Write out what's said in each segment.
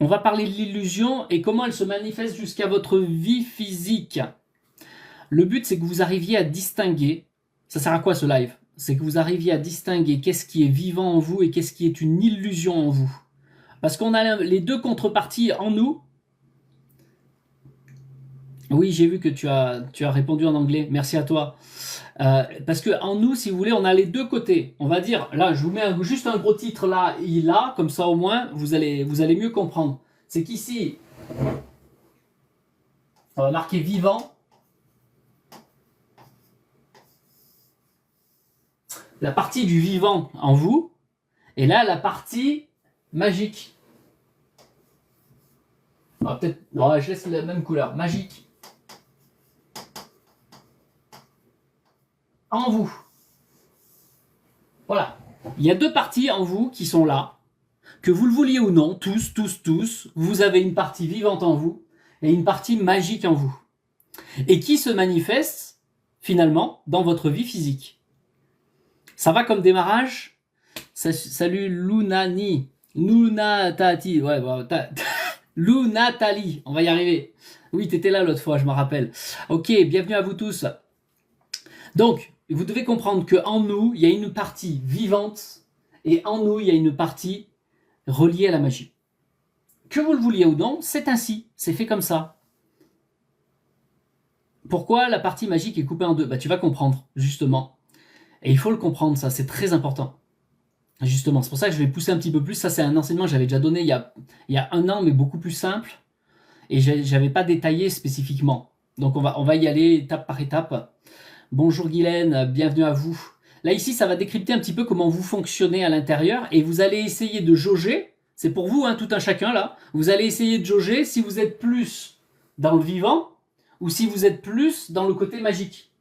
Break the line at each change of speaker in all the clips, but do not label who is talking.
On va parler de l'illusion et comment elle se manifeste jusqu'à votre vie physique. Le but, c'est que vous arriviez à distinguer, ça sert à quoi ce live? C'est que vous arriviez à distinguer qu'est-ce qui est vivant en vous et qu'est-ce qui est une illusion en vous. Parce qu'on a les deux contreparties en nous. Oui, j'ai vu que tu as répondu en anglais, merci à toi. Parce que en nous, si vous voulez, on a les deux côtés. On va dire, là, je vous mets juste un gros titre là, comme ça au moins, vous allez mieux comprendre. C'est qu'ici, on va marquer vivant. La partie du vivant en vous, et là, la partie magique. Peut-être, ouais, je laisse la même couleur, magique. En vous. Voilà. Il y a deux parties en vous qui sont là. Que vous le vouliez ou non, tous, vous avez une partie vivante en vous et une partie magique en vous. Et qui se manifeste, finalement, dans votre vie physique. Ça va comme démarrage? Salut Lunani. Lunatati. Ouais, Lunatali. On va y arriver. Oui, t'étais là l'autre fois, je me rappelle. Ok, bienvenue à vous tous. Donc, vous devez comprendre qu'en nous, il y a une partie vivante et en nous, il y a une partie reliée à la magie. Que vous le vouliez ou non, c'est ainsi, c'est fait comme ça. Pourquoi la partie magique est coupée en deux? Bah, tu vas comprendre, justement. Et il faut le comprendre, ça, c'est très important. Justement, c'est pour ça que je vais pousser un petit peu plus. Ça, c'est un enseignement que j'avais déjà donné il y a un an, mais beaucoup plus simple. Et j'avais pas détaillé spécifiquement. Donc, on va y aller étape par étape. Bonjour Guylaine, bienvenue à vous. Là, ici, ça va décrypter un petit peu comment vous fonctionnez à l'intérieur. Et vous allez essayer de jauger. C'est pour vous, hein, tout un chacun, là. Vous allez essayer de jauger si vous êtes plus dans le vivant ou si vous êtes plus dans le côté magique.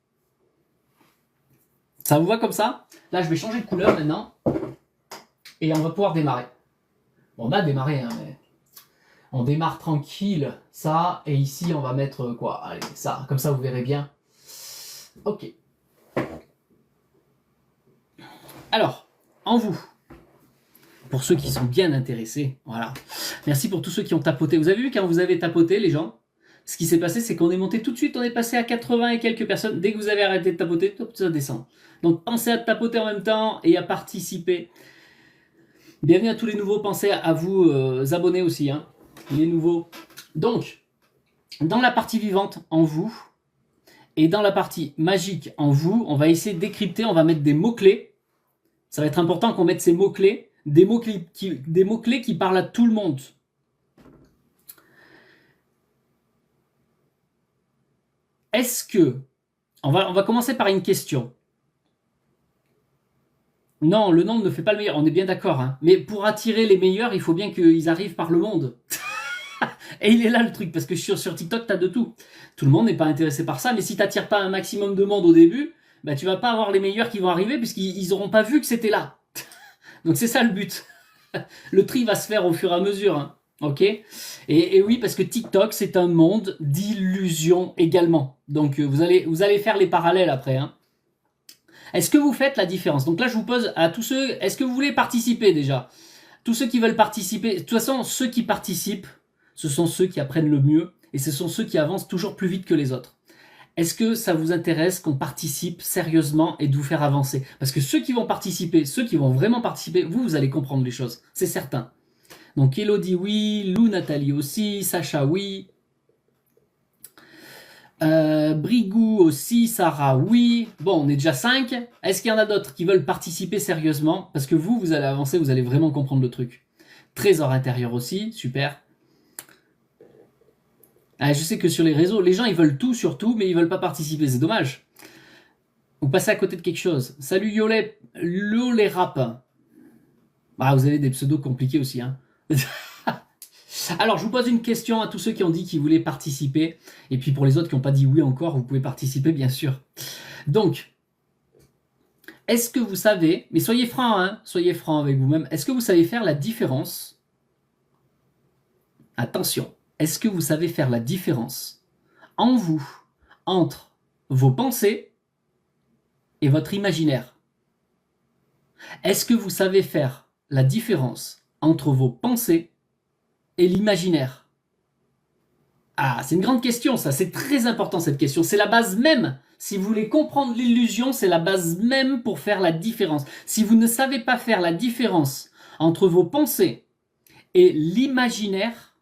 Ça vous va comme ça? Là, je vais changer de couleur maintenant. Et on va pouvoir démarrer. Bon, on a démarré, hein, mais on démarre tranquille, ça. Et ici, on va mettre quoi? Allez, ça. Comme ça, vous verrez bien. Ok. Alors, en vous, pour ceux qui sont bien intéressés, voilà. Merci pour tous ceux qui ont tapoté. Vous avez vu quand vous avez tapoté, les gens? Ce qui s'est passé, c'est qu'on est monté tout de suite, on est passé à 80 et quelques personnes. Dès que vous avez arrêté de tapoter, tout ça descend. Donc pensez à tapoter en même temps et à participer. Bienvenue à tous les nouveaux, pensez à vous abonner aussi, hein, les nouveaux. Donc, dans la partie vivante en vous et dans la partie magique en vous, on va essayer de décrypter, on va mettre des mots-clés. Ça va être important qu'on mette ces mots-clés, des mots-clés qui parlent à tout le monde. Est-ce que... On va commencer par une question. Non, le nombre ne fait pas le meilleur, on est bien d'accord. Hein. Mais pour attirer les meilleurs, il faut bien qu'ils arrivent par le monde. Et il est là le truc, parce que sur TikTok, t'as de tout. Tout le monde n'est pas intéressé par ça, mais si t'attires pas un maximum de monde au début, bah tu vas pas avoir les meilleurs qui vont arriver, puisqu'ils auront pas vu que c'était là. Donc c'est ça le but. Le tri va se faire au fur et à mesure. Hein. Ok, et oui, parce que TikTok, c'est un monde d'illusions également. Donc vous allez faire les parallèles après. Hein. Est-ce que vous faites la différence? Donc là, je vous pose à tous ceux, est-ce que vous voulez participer déjà? Tous ceux qui veulent participer, de toute façon, ceux qui participent, ce sont ceux qui apprennent le mieux et ce sont ceux qui avancent toujours plus vite que les autres. Est-ce que ça vous intéresse qu'on participe sérieusement et de vous faire avancer? Parce que ceux qui vont participer, ceux qui vont vraiment participer, vous allez comprendre les choses, c'est certain. Donc Elodie, oui, Lou, Nathalie aussi, Sacha, oui. Brigou aussi, Sarah, oui. Bon, on est déjà 5. Est-ce qu'il y en a d'autres qui veulent participer sérieusement? Parce que vous allez avancer, vous allez vraiment comprendre le truc. Trésor intérieur aussi, super. Ah, je sais que sur les réseaux, les gens ils veulent tout sur tout, mais ils veulent pas participer, c'est dommage. Vous passez à côté de quelque chose. Salut Yolet, Lolé Rap. Ah, vous avez des pseudos compliqués aussi, hein. Alors, je vous pose une question à tous ceux qui ont dit qu'ils voulaient participer. Et puis pour les autres qui n'ont pas dit oui encore, vous pouvez participer, bien sûr. Donc, est-ce que vous savez, mais soyez francs, hein, soyez francs avec vous-même, est-ce que vous savez faire la différence? Attention, est-ce que vous savez faire la différence en vous, entre vos pensées et votre imaginaire? Est-ce que vous savez faire la différence entre vos pensées et l'imaginaire? Ah, c'est une grande question, ça. C'est très important, cette question. C'est la base même. Si vous voulez comprendre l'illusion, c'est la base même pour faire la différence. Si vous ne savez pas faire la différence entre vos pensées et l'imaginaire,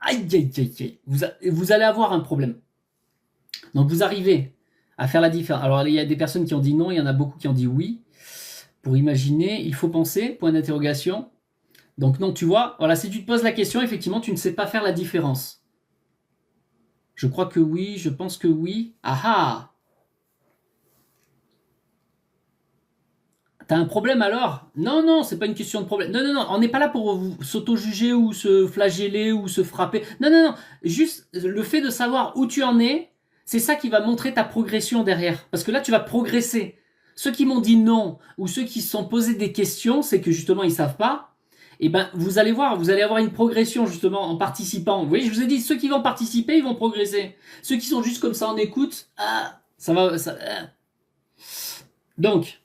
aïe, aïe, aïe, aïe, vous allez avoir un problème. Donc, vous arrivez à faire la différence. Alors, il y a des personnes qui ont dit non, il y en a beaucoup qui ont dit oui. Pour imaginer, il faut penser, point d'interrogation. Donc, non, tu vois, voilà, si tu te poses la question, effectivement, tu ne sais pas faire la différence. Je crois que oui, je pense que oui. Ah ah! T'as un problème alors? Non, non, c'est pas une question de problème. Non, non, non, on n'est pas là pour s'auto-juger ou se flageller ou se frapper. Non, non, non. Juste le fait de savoir où tu en es, c'est ça qui va montrer ta progression derrière. Parce que là, tu vas progresser. Ceux qui m'ont dit non ou ceux qui se sont posés des questions, c'est que justement ils savent pas. Et ben, vous allez voir, vous allez avoir une progression justement en participant. Vous voyez, je vous ai dit, ceux qui vont participer, ils vont progresser. Ceux qui sont juste comme ça en écoute, ah, ça va, ça. Donc.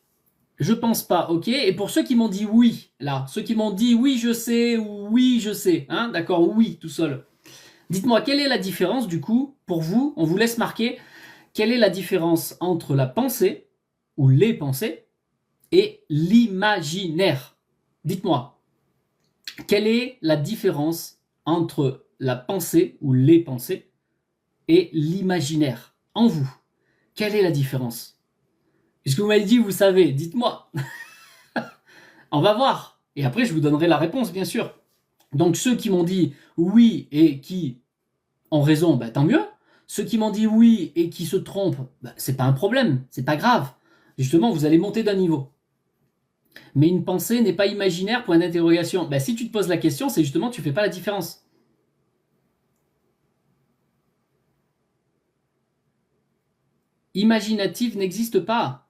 Je pense pas, ok. Et pour ceux qui m'ont dit oui, là, ceux qui m'ont dit oui, je sais, ou oui, je sais, hein, d'accord, oui, tout seul. Dites-moi, quelle est la différence, du coup, pour vous, on vous laisse marquer, quelle est la différence entre la pensée, ou les pensées, et l'imaginaire? Dites-moi, quelle est la différence entre la pensée, ou les pensées, et l'imaginaire, en vous? Quelle est la différence? Puisque vous m'avez dit, vous savez, dites-moi. On va voir. Et après, je vous donnerai la réponse, bien sûr. Donc, ceux qui m'ont dit oui et qui ont raison, bah, tant mieux. Ceux qui m'ont dit oui et qui se trompent, bah, c'est pas un problème, c'est pas grave. Justement, vous allez monter d'un niveau. Mais une pensée n'est pas imaginaire, point d'interrogation. Bah, si tu te poses la question, c'est justement tu fais pas la différence. Imaginative n'existe pas.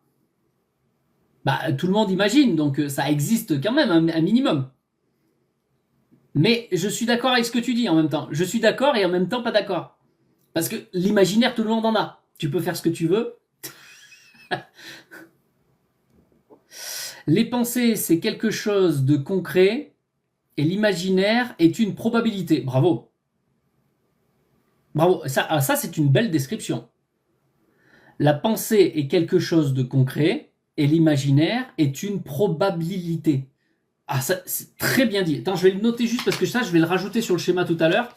Bah, tout le monde imagine, donc ça existe quand même, un minimum. Mais je suis d'accord avec ce que tu dis en même temps. Je suis d'accord et en même temps pas d'accord. Parce que l'imaginaire, tout le monde en a. Tu peux faire ce que tu veux. Les pensées, c'est quelque chose de concret et l'imaginaire est une probabilité. Bravo. Bravo. Ça c'est une belle description. La pensée est quelque chose de concret et l'imaginaire est une probabilité. Ah, ça, c'est très bien dit. Attends, je vais le noter juste parce que ça, je vais le rajouter sur le schéma tout à l'heure.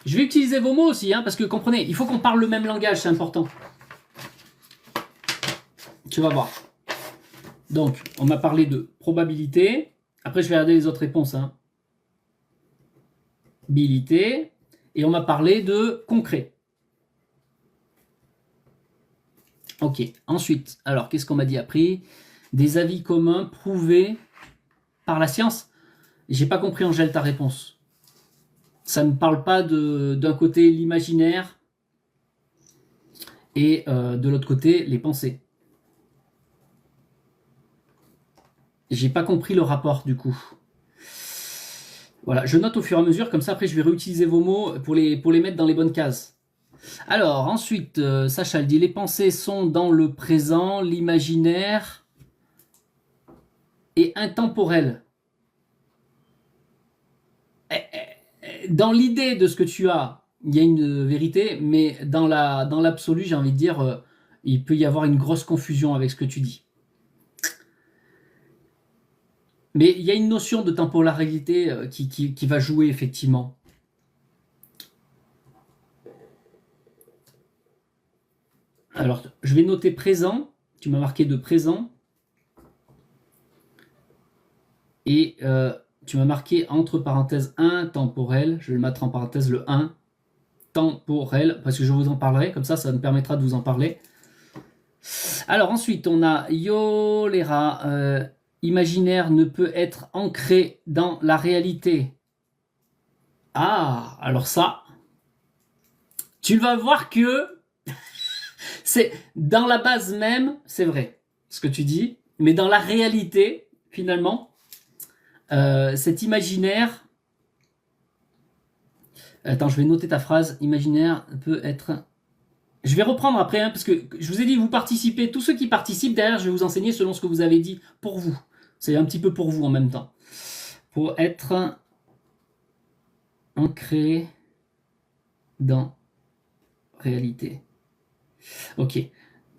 Je vais utiliser vos mots aussi, hein, parce que comprenez, il faut qu'on parle le même langage, c'est important. Tu vas voir. Donc, on m'a parlé de probabilité. Après, je vais regarder les autres réponses. Hein. Bilité. Et on m'a parlé de concret. Ok. Ensuite, alors, qu'est-ce qu'on m'a dit après? Des avis communs prouvés par la science. J'ai pas compris, Angèle, ta réponse. Ça ne parle pas d'un côté l'imaginaire et de l'autre côté les pensées. J'ai pas compris le rapport du coup. Voilà, je note au fur et à mesure, comme ça après je vais réutiliser vos mots pour les mettre dans les bonnes cases. Alors ensuite, Sacha elle dit les pensées sont dans le présent, l'imaginaire est intemporel. Dans l'idée de ce que tu as, il y a une vérité, mais dans l'absolu, j'ai envie de dire, il peut y avoir une grosse confusion avec ce que tu dis. Mais il y a une notion de temporalité qui va jouer effectivement. Alors, je vais noter présent. Tu m'as marqué de présent. Et tu m'as marqué entre parenthèses intemporel. Je vais le mettre en parenthèse le 1. Temporel, parce que je vous en parlerai. Comme ça me permettra de vous en parler. Alors ensuite, on a Yolera. Imaginaire ne peut être ancré dans la réalité. Ah, alors ça, tu vas voir que c'est dans la base même, c'est vrai ce que tu dis, mais dans la réalité, finalement, cet imaginaire. Attends, je vais noter ta phrase. Imaginaire peut être. Je vais reprendre après, hein, parce que je vous ai dit, vous participez. Tous ceux qui participent, derrière, je vais vous enseigner selon ce que vous avez dit pour vous. C'est un petit peu pour vous en même temps. Pour être Ancré dans réalité. Ok.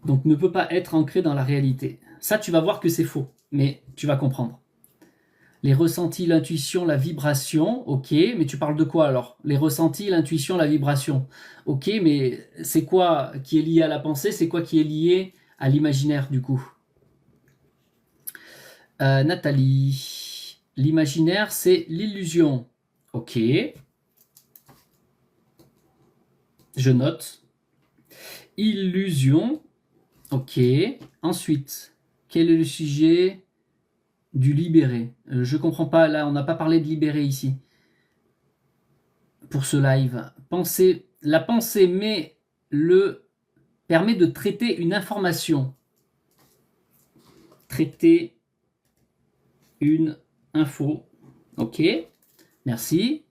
Donc ne peut pas être ancré dans la réalité. Ça, tu vas voir que c'est faux, mais tu vas comprendre. Les ressentis, l'intuition, la vibration, ok, mais tu parles de quoi alors? Les ressentis, l'intuition, la vibration. Ok, mais c'est quoi qui est lié à la pensée? C'est quoi qui est lié à l'imaginaire du coup? Nathalie, l'imaginaire, c'est l'illusion. Ok, je note. Illusion, ok. Ensuite, quel est le sujet du libéré? Je comprends pas, là, on n'a pas parlé de libéré ici. Pour ce live. La pensée permet de traiter une information. Traiter une info. Ok, merci.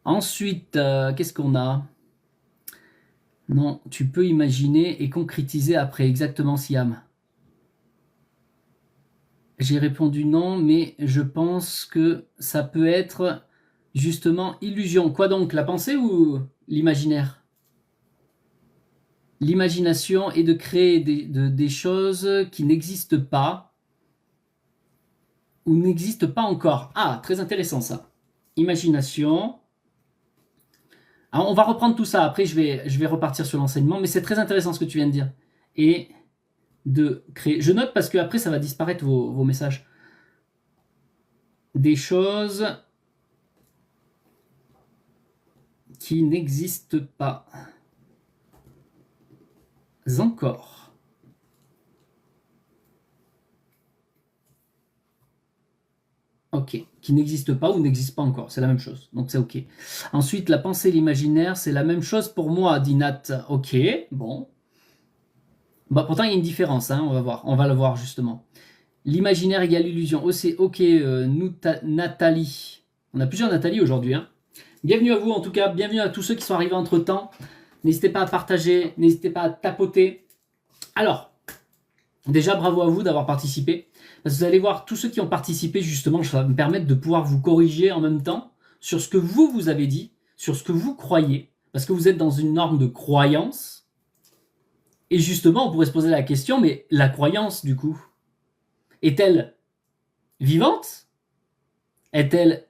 Ensuite, qu'est-ce qu'on a? Non, tu peux imaginer et concrétiser après, exactement, Siam. J'ai répondu non, mais je pense que ça peut être justement illusion. Quoi donc, la pensée ou l'imaginaire? L'imagination est de créer des choses qui n'existent pas ou n'existent pas encore. Ah, très intéressant ça. Imagination. Alors, on va reprendre tout ça. Après, je vais repartir sur l'enseignement, mais c'est très intéressant ce que tu viens de dire. Et de créer. Je note parce que après, ça va disparaître vos messages. Des choses qui n'existent pas encore. Ok, qui n'existe pas ou n'existe pas encore, c'est la même chose, donc c'est ok. Ensuite, la pensée et l'imaginaire, c'est la même chose pour moi, dit Nat. Ok, bon. Bah, pourtant, il y a une différence, hein, on va voir, on va le voir justement. L'imaginaire égale l'illusion. Oh, c'est ok, Nathalie. On a plusieurs Nathalie aujourd'hui. Hein. Bienvenue à vous en tout cas, bienvenue à tous ceux qui sont arrivés entre temps. N'hésitez pas à partager, n'hésitez pas à tapoter. Alors, déjà bravo à vous d'avoir participé. Parce que vous allez voir, tous ceux qui ont participé, justement, ça va me permettre de pouvoir vous corriger en même temps sur ce que vous avez dit, sur ce que vous croyez, parce que vous êtes dans une norme de croyance. Et justement, on pourrait se poser la question, mais la croyance, du coup, est-elle vivante? Est-elle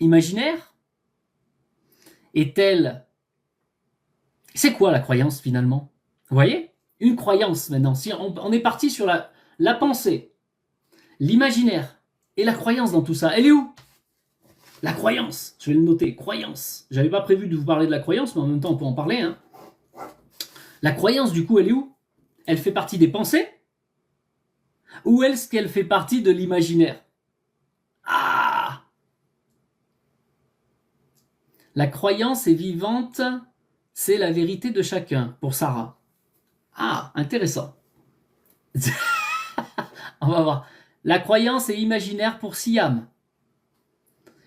imaginaire? Est-elle... C'est quoi la croyance, finalement? Vous voyez? Une croyance, maintenant. Si on est parti sur la pensée, l'imaginaire et la croyance dans tout ça, elle est où? La croyance, je vais le noter, croyance. J'avais pas prévu de vous parler de la croyance, mais en même temps, on peut en parler. Hein. La croyance, du coup, elle est où? Elle fait partie des pensées? Ou est-ce qu'elle fait partie de l'imaginaire? Ah! La croyance est vivante, c'est la vérité de chacun, pour Sarah. Ah, intéressant. On va voir. La croyance est imaginaire pour Siam.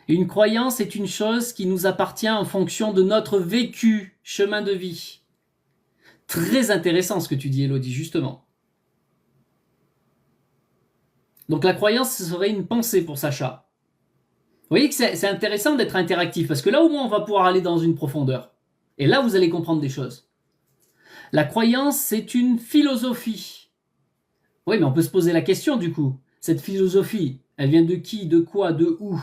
Une croyance est une chose qui nous appartient en fonction de notre vécu, chemin de vie. Très intéressant ce que tu dis, Elodie, justement. Donc la croyance, ce serait une pensée pour Sacha. Vous voyez que c'est intéressant d'être interactif, parce que là, au moins, on va pouvoir aller dans une profondeur. Et là, vous allez comprendre des choses. La croyance, c'est une philosophie. Oui, mais on peut se poser la question, du coup. Cette philosophie, elle vient de qui, de quoi, de où?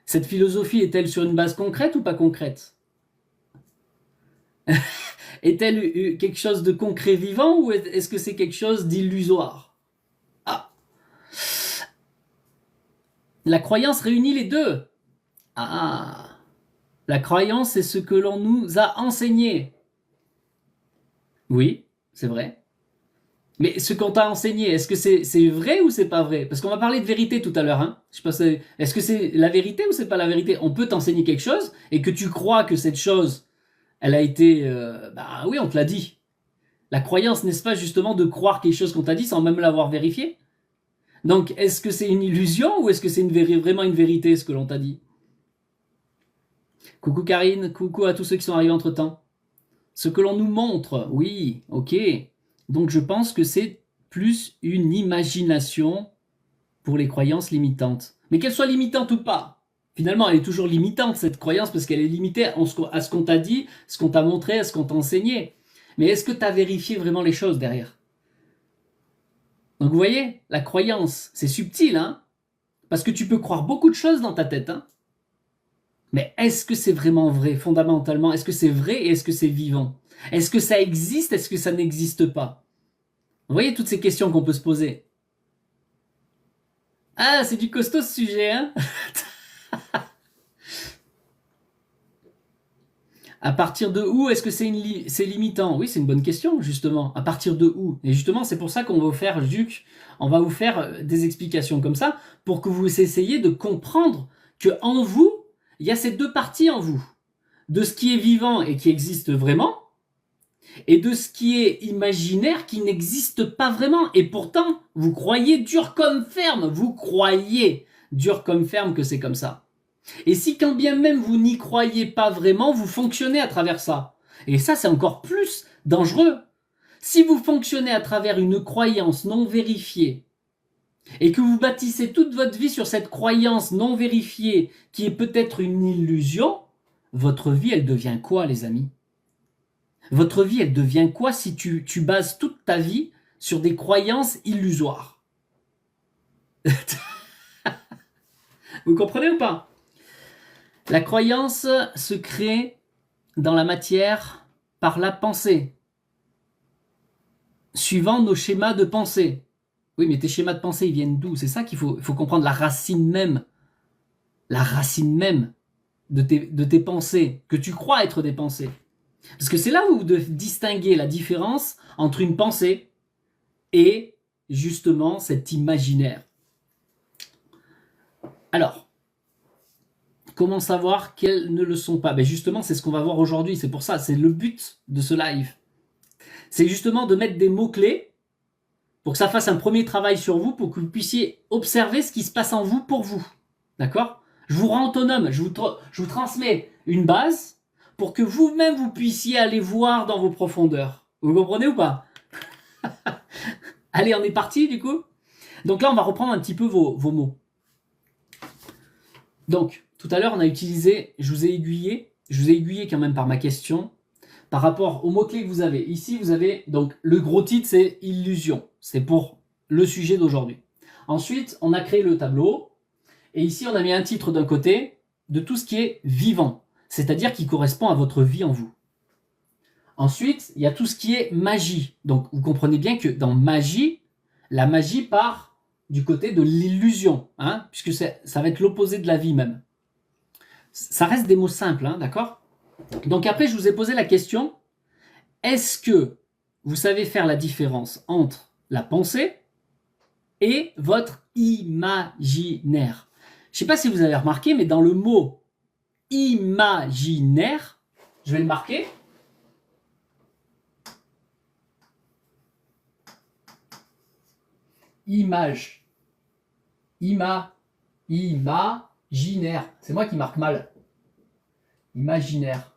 Cette philosophie est-elle sur une base concrète ou pas concrète? Est-elle quelque chose de concret vivant ou est-ce que c'est quelque chose d'illusoire? Ah. La croyance réunit les deux. Ah. La croyance, c'est ce que l'on nous a enseigné. Oui, c'est vrai. Mais ce qu'on t'a enseigné, est-ce que c'est vrai ou c'est pas vrai? Parce qu'on va parler de vérité tout à l'heure. Hein. Je sais pas, est-ce que c'est la vérité ou c'est pas la vérité? On peut t'enseigner quelque chose et que tu crois que cette chose, elle a été... bah oui, on te l'a dit. La croyance, n'est-ce pas justement de croire quelque chose qu'on t'a dit sans même l'avoir vérifié? Donc, est-ce que c'est une illusion ou est-ce que c'est vraiment une vérité ce que l'on t'a dit? Coucou Karine, coucou à tous ceux qui sont arrivés entre-temps. Ce que l'on nous montre, oui, ok. Donc je pense que c'est plus une imagination pour les croyances limitantes. Mais qu'elles soient limitantes ou pas, Finalement, elle est toujours limitante, cette croyance, parce qu'elle est limitée à ce qu'on t'a dit, ce qu'on t'a montré, à ce qu'on t'a enseigné. Mais est-ce que tu as vérifié vraiment les choses derrière? Donc vous voyez, la croyance, c'est subtil, hein? Parce que tu peux croire beaucoup de choses dans ta tête, hein? Mais est-ce que c'est vraiment vrai, fondamentalement? Est-ce que c'est vrai et est-ce que c'est vivant? Est-ce que ça existe? Est-ce que ça n'existe pas? Vous voyez toutes ces questions qu'on peut se poser. Ah, c'est du costaud ce sujet, hein? À partir de où est-ce que c'est limitant? Oui, c'est une bonne question, justement. À partir de où? Et justement, c'est pour ça qu'on va vous faire, Juc, on va vous faire des explications comme ça, pour que vous essayiez de comprendre que en vous, il y a ces deux parties en vous. De ce qui est vivant et qui existe vraiment, et de ce qui est imaginaire qui n'existe pas vraiment. Et pourtant, vous croyez dur comme ferme, vous croyez dur comme ferme que c'est comme ça. Et si quand bien même vous n'y croyez pas vraiment, vous fonctionnez à travers ça. Et ça, c'est encore plus dangereux. Si vous fonctionnez à travers une croyance non vérifiée, et que vous bâtissez toute votre vie sur cette croyance non vérifiée, qui est peut-être une illusion, votre vie, elle devient quoi, les amis? Votre vie, elle devient quoi si tu bases toute ta vie sur des croyances illusoires? Vous comprenez ou pas? La croyance se crée dans la matière par la pensée, suivant nos schémas de pensée. Oui, mais tes schémas de pensée, ils viennent d'où? C'est ça qu'il faut comprendre, la racine même de tes pensées, que tu crois être des pensées. Parce que c'est là où vous devez distinguer la différence entre une pensée et justement cet imaginaire. Alors, comment savoir qu'elles ne le sont pas? Ben justement, c'est ce qu'on va voir aujourd'hui. C'est pour ça, c'est le but de ce live. C'est justement de mettre des mots-clés pour que ça fasse un premier travail sur vous, pour que vous puissiez observer ce qui se passe en vous pour vous. D'accord? Je vous rends autonome, je vous transmets une base pour que vous-même vous puissiez aller voir dans vos profondeurs. Vous comprenez ou pas? Allez, on est parti du coup. Donc là, on va reprendre un petit peu vos mots. Donc, tout à l'heure, on a utilisé, je vous ai aiguillé quand même par ma question, par rapport aux mots-clés que vous avez. Ici, vous avez, donc, le gros titre, c'est illusion. C'est pour le sujet d'aujourd'hui. Ensuite, on a créé le tableau, et ici, on a mis un titre d'un côté de tout ce qui est vivant, c'est-à-dire qui correspond à votre vie en vous. Ensuite, il y a tout ce qui est magie. Donc, vous comprenez bien que dans magie, la magie part du côté de l'illusion, hein, puisque ça va être l'opposé de la vie même. Ça reste des mots simples, hein, d'accord? Donc après, je vous ai posé la question, est-ce que vous savez faire la différence entre la pensée et votre imaginaire? Je ne sais pas si vous avez remarqué, mais dans le mot imaginaire, je vais le marquer. Image. Imaginaire. C'est moi qui marque mal. Imaginaire.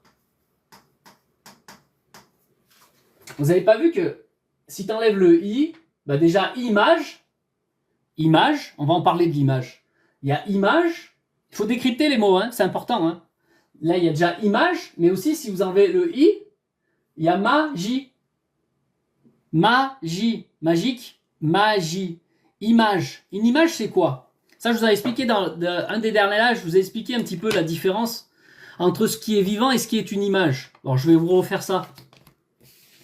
Vous n'avez pas vu que si tu enlèves le i, bah déjà image, on va en parler de l'image. Il y a image, il faut décrypter les mots, hein, c'est important. Hein. Là, il y a déjà image, mais aussi si vous enlevez le i, il y a magie. Magie, magique, magie. Image. Une image, c'est quoi? Ça, je vous ai expliqué dans un des derniers lives, je vous ai expliqué un petit peu la différence entre ce qui est vivant et ce qui est une image. Alors, je vais vous refaire ça.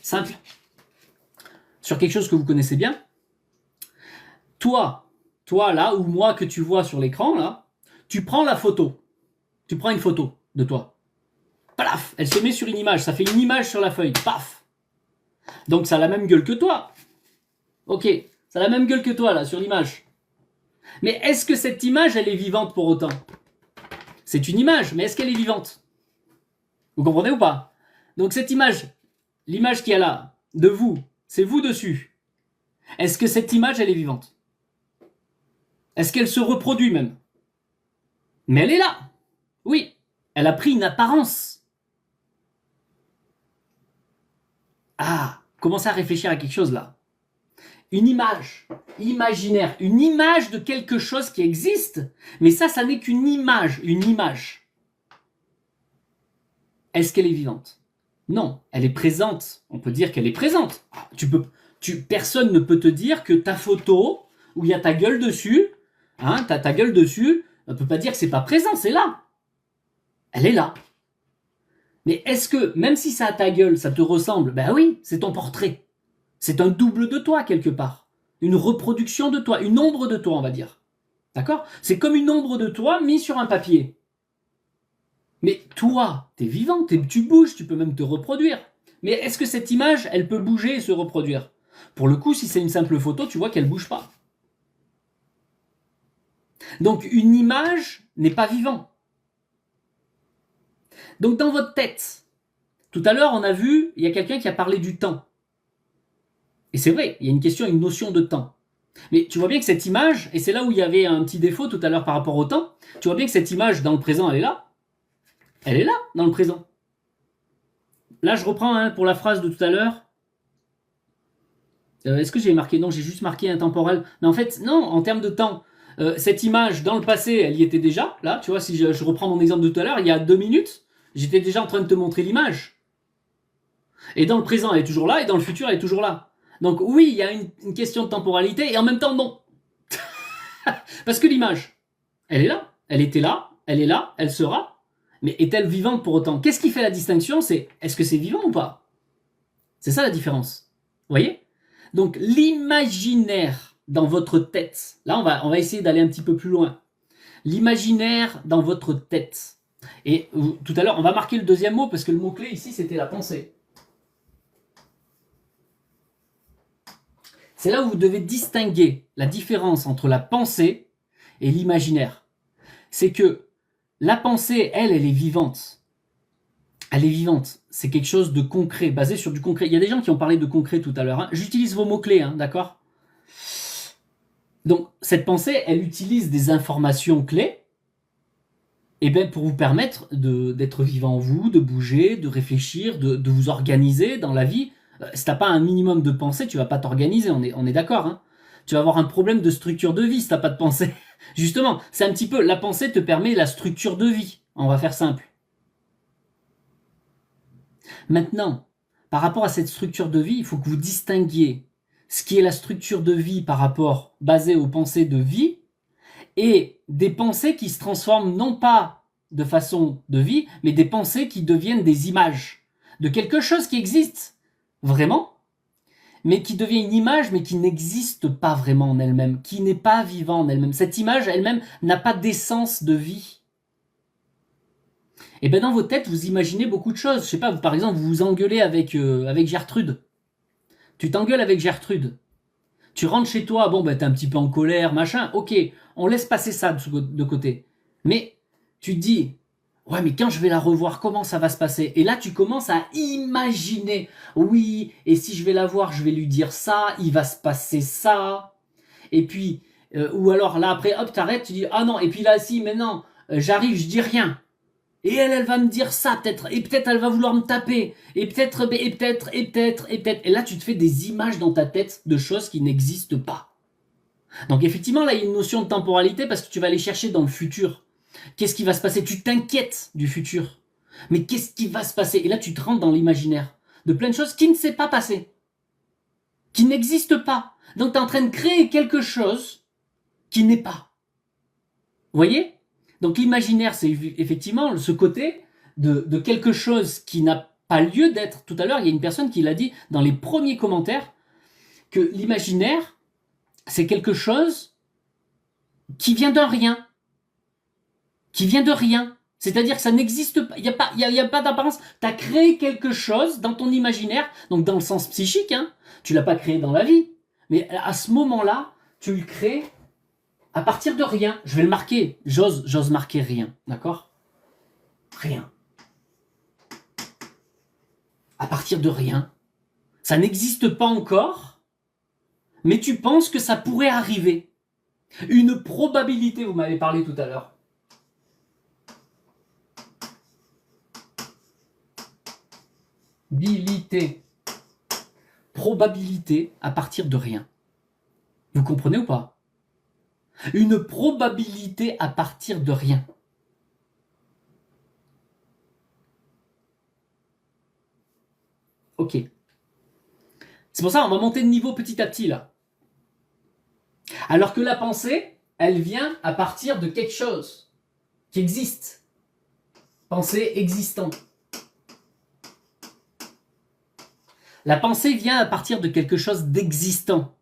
Simple. Sur quelque chose que vous connaissez bien. Toi là, ou moi que tu vois sur l'écran, là, tu prends la photo. Tu prends une photo de toi. Paf, elle se met sur une image. Ça fait une image sur la feuille. Paf. Donc, ça a la même gueule que toi. Ok. Ça a la même gueule que toi, là, sur l'image. Mais est-ce que cette image, elle est vivante pour autant? C'est une image, mais est-ce qu'elle est vivante? Vous comprenez ou pas? Donc cette image, l'image qu'il y a là, de vous, c'est vous dessus. Est-ce que cette image, elle est vivante? Est-ce qu'elle se reproduit même? Mais elle est là. Oui, elle a pris une apparence. Ah, commencez à réfléchir à quelque chose là. Une image imaginaire, une image de quelque chose qui existe, mais ça n'est qu'une image, une image. Est-ce qu'elle est vivante? Non, elle est présente. On peut dire qu'elle est présente. Personne ne peut te dire que ta photo, où il y a ta gueule dessus, hein, t'as ta gueule dessus, on ne peut pas dire que c'est pas présent, c'est là. Elle est là. Mais est-ce que, même si ça a ta gueule, ça te ressemble? Ben oui, c'est ton portrait. C'est un double de toi, quelque part. Une reproduction de toi, une ombre de toi, on va dire. D'accord? C'est comme une ombre de toi mise sur un papier. Mais toi, t'es vivant, tu bouges, tu peux même te reproduire. Mais est-ce que cette image, elle peut bouger et se reproduire? Pour le coup, si c'est une simple photo, tu vois qu'elle bouge pas. Donc une image n'est pas vivant. Donc dans votre tête, tout à l'heure, on a vu, il y a quelqu'un qui a parlé du temps. Et c'est vrai, il y a une question, une notion de temps. Mais tu vois bien que cette image, et c'est là où il y avait un petit défaut tout à l'heure par rapport au temps, tu vois bien que cette image dans le présent, elle est là. Elle est là, dans le présent. Là, je reprends pour la phrase de tout à l'heure. Est-ce que j'ai marqué? Non, j'ai juste marqué intemporel. Mais en fait, non, en termes de temps, cette image dans le passé, elle y était déjà. Là, tu vois, si je reprends mon exemple de tout à l'heure, il y a 2 minutes, j'étais déjà en train de te montrer l'image. Et dans le présent, elle est toujours là, et dans le futur, elle est toujours là. Donc oui, il y a une question de temporalité, et en même temps, non. Parce que l'image, elle est là, elle était là, elle est là, elle sera, mais est-elle vivante pour autant? Qu'est-ce qui fait la distinction? C'est est-ce que c'est vivant ou pas? C'est ça la différence. Vous voyez? Donc l'imaginaire dans votre tête, là on va essayer d'aller un petit peu plus loin. L'imaginaire dans votre tête. Et tout à l'heure, on va marquer le deuxième mot parce que le mot-clé ici c'était la pensée. C'est là où vous devez distinguer la différence entre la pensée et l'imaginaire. C'est que la pensée, elle est vivante. Elle est vivante. C'est quelque chose de concret, basé sur du concret. Il y a des gens qui ont parlé de concret tout à l'heure. Hein. J'utilise vos mots-clés, hein, d'accord? Donc, cette pensée, elle utilise des informations clés et ben, pour vous permettre d'être vivant en vous, de bouger, de réfléchir, de vous organiser dans la vie. Si t'as pas un minimum de pensée, tu vas pas t'organiser, on est d'accord. Hein. Tu vas avoir un problème de structure de vie si t'as pas de pensée. Justement, c'est un petit peu, la pensée te permet la structure de vie. On va faire simple. Maintenant, par rapport à cette structure de vie, il faut que vous distinguiez ce qui est la structure de vie par rapport basée aux pensées de vie et des pensées qui se transforment non pas de façon de vie, mais des pensées qui deviennent des images de quelque chose qui existe vraiment, mais qui devient une image, mais qui n'existe pas vraiment en elle-même, qui n'est pas vivant en elle-même. Cette image elle-même n'a pas d'essence de vie. Et bien dans votre tête, vous imaginez beaucoup de choses. Je sais pas, vous, par exemple, vous vous engueulez avec Gertrude. Tu t'engueules avec Gertrude. Tu rentres chez toi, bon, ben t'es un petit peu en colère, machin. Ok, on laisse passer ça de côté. Mais tu te dis, ouais, mais quand je vais la revoir, comment ça va se passer? Et là, tu commences à imaginer. Oui, et si je vais la voir, je vais lui dire ça, il va se passer ça. Et puis, ou alors là, après, hop, t'arrêtes, tu dis, ah non, et puis là, si, maintenant, j'arrive, je dis rien. Et elle va me dire ça peut-être, et peut-être elle va vouloir me taper, et peut-être. Et là tu te fais des images dans ta tête de choses qui n'existent pas. Donc effectivement là il y a une notion de temporalité parce que tu vas aller chercher dans le futur. Qu'est-ce qui va se passer? Tu t'inquiètes du futur. Mais qu'est-ce qui va se passer? Et là tu te rentres dans l'imaginaire de plein de choses qui ne s'est pas passé, qui n'existent pas. Donc tu es en train de créer quelque chose qui n'est pas. Vous voyez? Donc l'imaginaire, c'est effectivement ce côté de quelque chose qui n'a pas lieu d'être. Tout à l'heure, il y a une personne qui l'a dit dans les premiers commentaires, que l'imaginaire, c'est quelque chose qui vient d'un rien. Qui vient de rien. C'est-à-dire que ça n'existe pas. Il n'y a pas d'apparence. Tu as créé quelque chose dans ton imaginaire, donc dans le sens psychique. Hein. Tu l'as pas créé dans la vie. Mais à ce moment-là, tu le crées à partir de rien. Je vais le marquer. J'ose marquer rien. D'accord? Rien. À partir de rien. Ça n'existe pas encore, mais tu penses que ça pourrait arriver. Une probabilité, vous m'avez parlé tout à l'heure. Probabilité à partir de rien. Vous comprenez ou pas? Une probabilité à partir de rien. Ok. C'est pour ça qu'on va monter de niveau petit à petit là. Alors que la pensée, elle vient à partir de quelque chose qui existe. Pensée existante. La pensée vient à partir de quelque chose d'existant.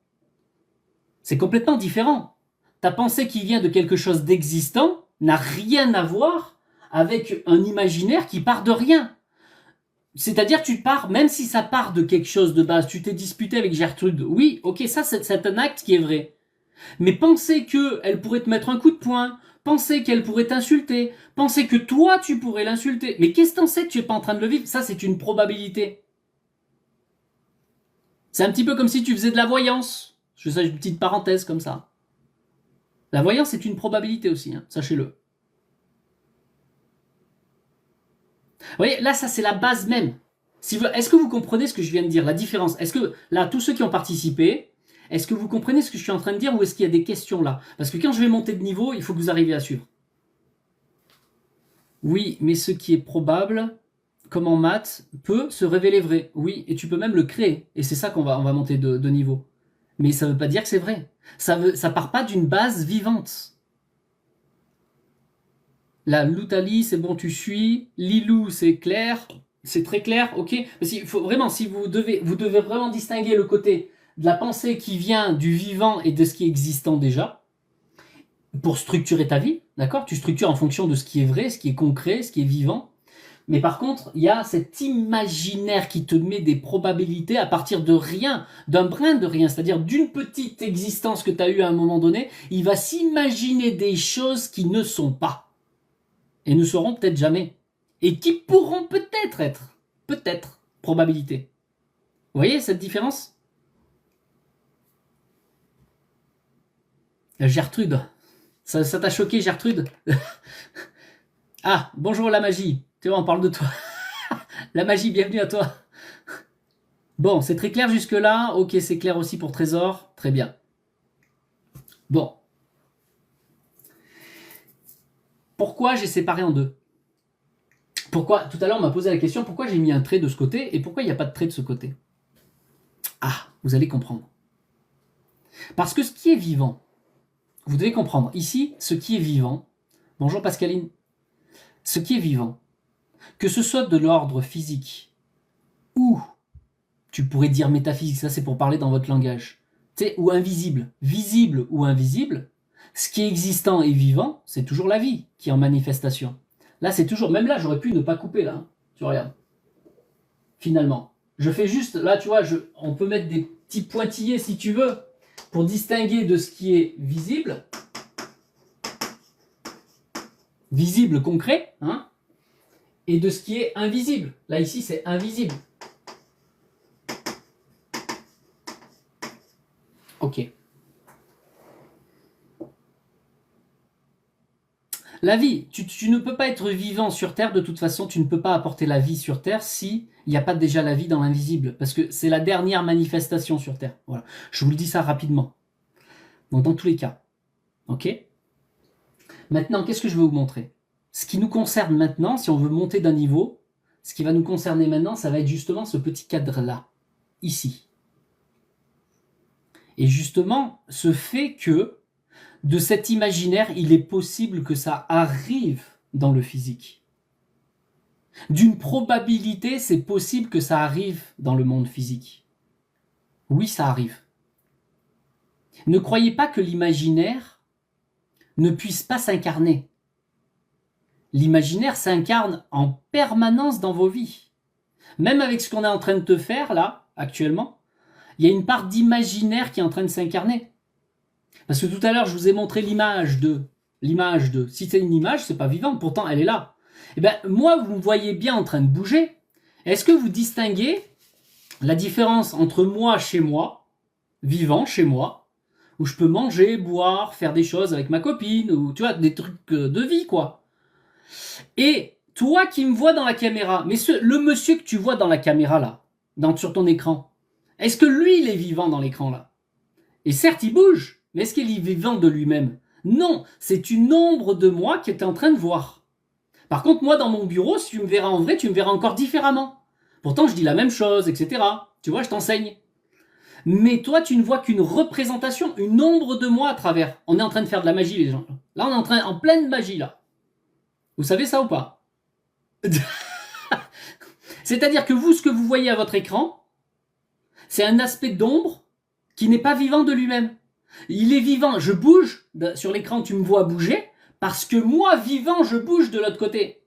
C'est complètement différent. Ta pensée qui vient de quelque chose d'existant n'a rien à voir avec un imaginaire qui part de rien. C'est-à-dire tu pars, même si ça part de quelque chose de base, tu t'es disputé avec Gertrude, oui, ok, ça c'est un acte qui est vrai. Mais penser qu'elle pourrait te mettre un coup de poing, penser qu'elle pourrait t'insulter, penser que toi tu pourrais l'insulter, mais qu'est-ce que t'en sais que tu es pas en train de le vivre? Ça c'est une probabilité. C'est un petit peu comme si tu faisais de la voyance. Je fais ça une petite parenthèse comme ça. La voyance est une probabilité aussi, hein, sachez-le. Vous voyez, là ça c'est la base même. Est-ce que vous comprenez ce que je viens de dire, la différence? Est-ce que là, tous ceux qui ont participé, est-ce que vous comprenez ce que je suis en train de dire ou est-ce qu'il y a des questions là? Parce que quand je vais monter de niveau, il faut que vous arriviez à suivre. Oui, mais ce qui est probable, comme en maths, peut se révéler vrai. Oui, et tu peux même le créer. Et c'est ça on va monter de niveau. Mais ça ne veut pas dire que c'est vrai. Ça part pas d'une base vivante. Là, Loutali, c'est bon, tu suis. Lilou, c'est clair. C'est très clair, ok. Parce qu'il faut vraiment, si vous devez vraiment distinguer le côté de la pensée qui vient du vivant et de ce qui est existant déjà, pour structurer ta vie, d'accord? Tu structures en fonction de ce qui est vrai, ce qui est concret, ce qui est vivant. Mais par contre, il y a cet imaginaire qui te met des probabilités à partir de rien, d'un brin de rien, c'est-à-dire d'une petite existence que tu as eue à un moment donné, il va s'imaginer des choses qui ne sont pas. Et ne seront peut-être jamais. Et qui pourront peut-être être. Peut-être. Probabilité. Vous voyez cette différence? Gertrude. Ça t'a choqué, Gertrude? Ah, bonjour la magie. Tu vois, on parle de toi. La magie, bienvenue à toi. Bon, c'est très clair jusque-là. Ok, c'est clair aussi pour Trésor. Très bien. Bon. Pourquoi j'ai séparé en deux? Pourquoi, tout à l'heure on m'a posé la question, pourquoi j'ai mis un trait de ce côté et pourquoi il n'y a pas de trait de ce côté? Ah, vous allez comprendre. Parce que ce qui est vivant, vous devez comprendre, ici, ce qui est vivant, bonjour Pascaline, ce qui est vivant, que ce soit de l'ordre physique ou, tu pourrais dire métaphysique, ça c'est pour parler dans votre langage, ou invisible, visible ou invisible, ce qui est existant et vivant, c'est toujours la vie qui est en manifestation. Là, c'est toujours, même là, j'aurais pu ne pas couper là, hein. Tu regardes. Finalement. Je fais juste, là, tu vois, on peut mettre des petits pointillés si tu veux, pour distinguer de ce qui est visible, visible concret, hein, et de ce qui est invisible. Là, ici, c'est invisible. Ok. La vie, tu ne peux pas être vivant sur Terre, de toute façon, tu ne peux pas apporter la vie sur Terre si il n'y a pas déjà la vie dans l'invisible, parce que c'est la dernière manifestation sur Terre. Voilà. Je vous le dis ça rapidement. Donc dans tous les cas. Ok. Maintenant, qu'est-ce que je veux vous montrer? Ce qui nous concerne maintenant, si on veut monter d'un niveau, ce qui va nous concerner maintenant, ça va être justement ce petit cadre-là, ici. Et justement, ce fait que de cet imaginaire, il est possible que ça arrive dans le physique. D'une probabilité, c'est possible que ça arrive dans le monde physique. Oui, ça arrive. Ne croyez pas que l'imaginaire ne puisse pas s'incarner. L'imaginaire s'incarne en permanence dans vos vies. Même avec ce qu'on est en train de te faire, là, actuellement, il y a une part d'imaginaire qui est en train de s'incarner. Parce que tout à l'heure, je vous ai montré l'image de. Si c'est une image, c'est pas vivant, pourtant elle est là. Et bien, moi, vous me voyez bien en train de bouger. Est-ce que vous distinguez la différence entre moi chez moi, vivant chez moi, où je peux manger, boire, faire des choses avec ma copine, ou tu vois, des trucs de vie, quoi. Et toi qui me vois dans la caméra, mais le monsieur que tu vois dans la caméra, là, sur ton écran, est-ce que lui, il est vivant dans l'écran, là? Et certes, il bouge, mais est-ce qu'il est vivant de lui-même? Non, c'est une ombre de moi qui est en train de voir. Par contre, moi, dans mon bureau, si tu me verras en vrai, tu me verras encore différemment. Pourtant, je dis la même chose, etc. Tu vois, je t'enseigne. Mais toi, tu ne vois qu'une représentation, une ombre de moi à travers. On est en train de faire de la magie, les gens. Là, on est en pleine magie, là. Vous savez ça ou pas? C'est-à-dire que vous, ce que vous voyez à votre écran, c'est un aspect d'ombre qui n'est pas vivant de lui-même. Il est vivant, je bouge, sur l'écran tu me vois bouger, parce que moi, vivant, je bouge de l'autre côté.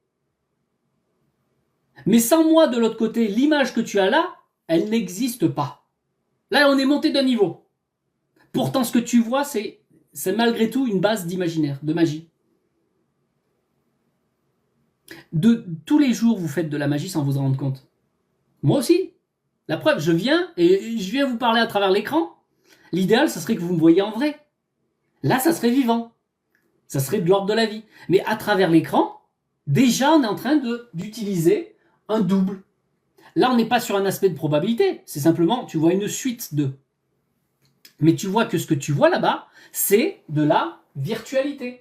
Mais sans moi de l'autre côté, l'image que tu as là, elle n'existe pas. Là, on est monté d'un niveau. Pourtant, ce que tu vois, c'est malgré tout une base d'imaginaire, de magie. Tous les jours, vous faites de la magie sans vous en rendre compte. Moi aussi. La preuve, je viens et je viens vous parler à travers l'écran. L'idéal, ça serait que vous me voyiez en vrai. Là, ça serait vivant. Ça serait de l'ordre de la vie. Mais à travers l'écran, déjà, on est en train d'utiliser un double. Là, on n'est pas sur un aspect de probabilité. C'est simplement, tu vois une suite de. Mais tu vois que ce que tu vois là-bas, c'est de la virtualité.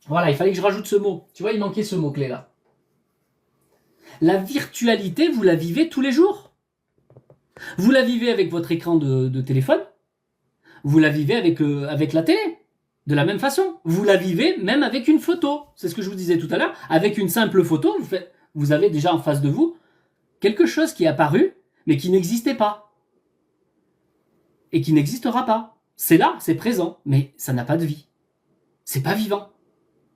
Voilà, il fallait que je rajoute ce mot. Tu vois, il manquait ce mot-clé là. La virtualité, vous la vivez tous les jours. Vous la vivez avec votre écran de téléphone. Vous la vivez avec la télé. De la même façon. Vous la vivez même avec une photo. C'est ce que je vous disais tout à l'heure. Avec une simple photo, vous avez déjà en face de vous quelque chose qui est apparu, mais qui n'existait pas. Et qui n'existera pas. C'est là, c'est présent, mais ça n'a pas de vie. C'est pas vivant.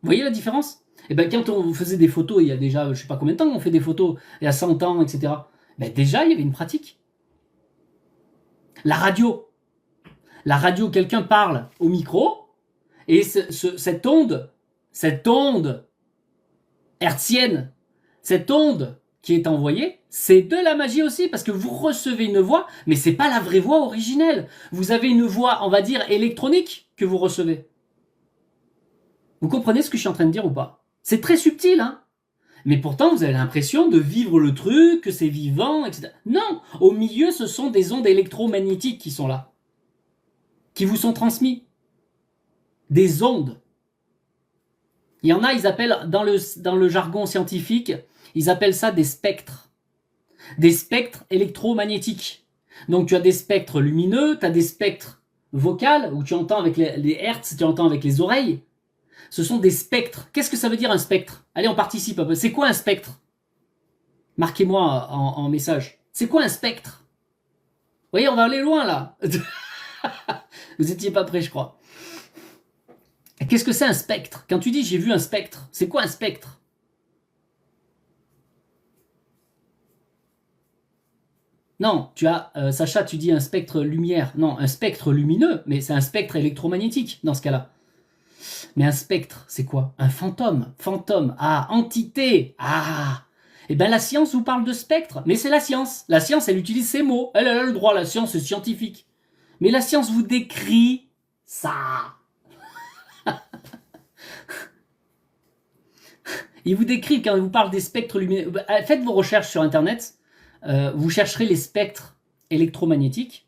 Vous voyez la différence? Et ben quand on faisait des photos, il y a déjà, je sais pas combien de temps on fait des photos, il y a 100 ans, etc. Ben déjà, il y avait une pratique. La radio, quelqu'un parle au micro, et cette onde hertzienne, cette onde qui est envoyée, c'est de la magie aussi, parce que vous recevez une voix, mais c'est pas la vraie voix originelle. Vous avez une voix, on va dire, électronique que vous recevez. Vous comprenez ce que je suis en train de dire ou pas? C'est très subtil, hein? Mais pourtant, vous avez l'impression de vivre le truc, que c'est vivant, etc. Non! Au milieu, ce sont des ondes électromagnétiques qui sont là. Qui vous sont transmises. Des ondes. Il y en a, ils appellent, dans le jargon scientifique, ils appellent ça des spectres. Des spectres électromagnétiques. Donc tu as des spectres lumineux, tu as des spectres vocaux, où tu entends avec les hertz, tu entends avec les oreilles. Ce sont des spectres. Qu'est-ce que ça veut dire un spectre? Allez, on participe un peu. C'est quoi un spectre? Marquez-moi en message. C'est quoi un spectre? Vous voyez, on va aller loin là. Vous étiez pas prêts, je crois. Qu'est-ce que c'est un spectre? Quand tu dis j'ai vu un spectre, c'est quoi un spectre? Non, Sacha, tu dis un spectre lumière. Non, un spectre lumineux, mais c'est un spectre électromagnétique dans ce cas-là. Mais un spectre, c'est quoi? Un fantôme. Fantôme. Ah, entité. Ah. Eh bien, la science vous parle de spectre, mais c'est la science. La science, elle utilise ces mots. Elle a le droit, la science est scientifique. Mais la science vous décrit ça. Il vous décrit, quand il vous parle des spectres lumineux, faites vos recherches sur Internet, vous chercherez les spectres électromagnétiques.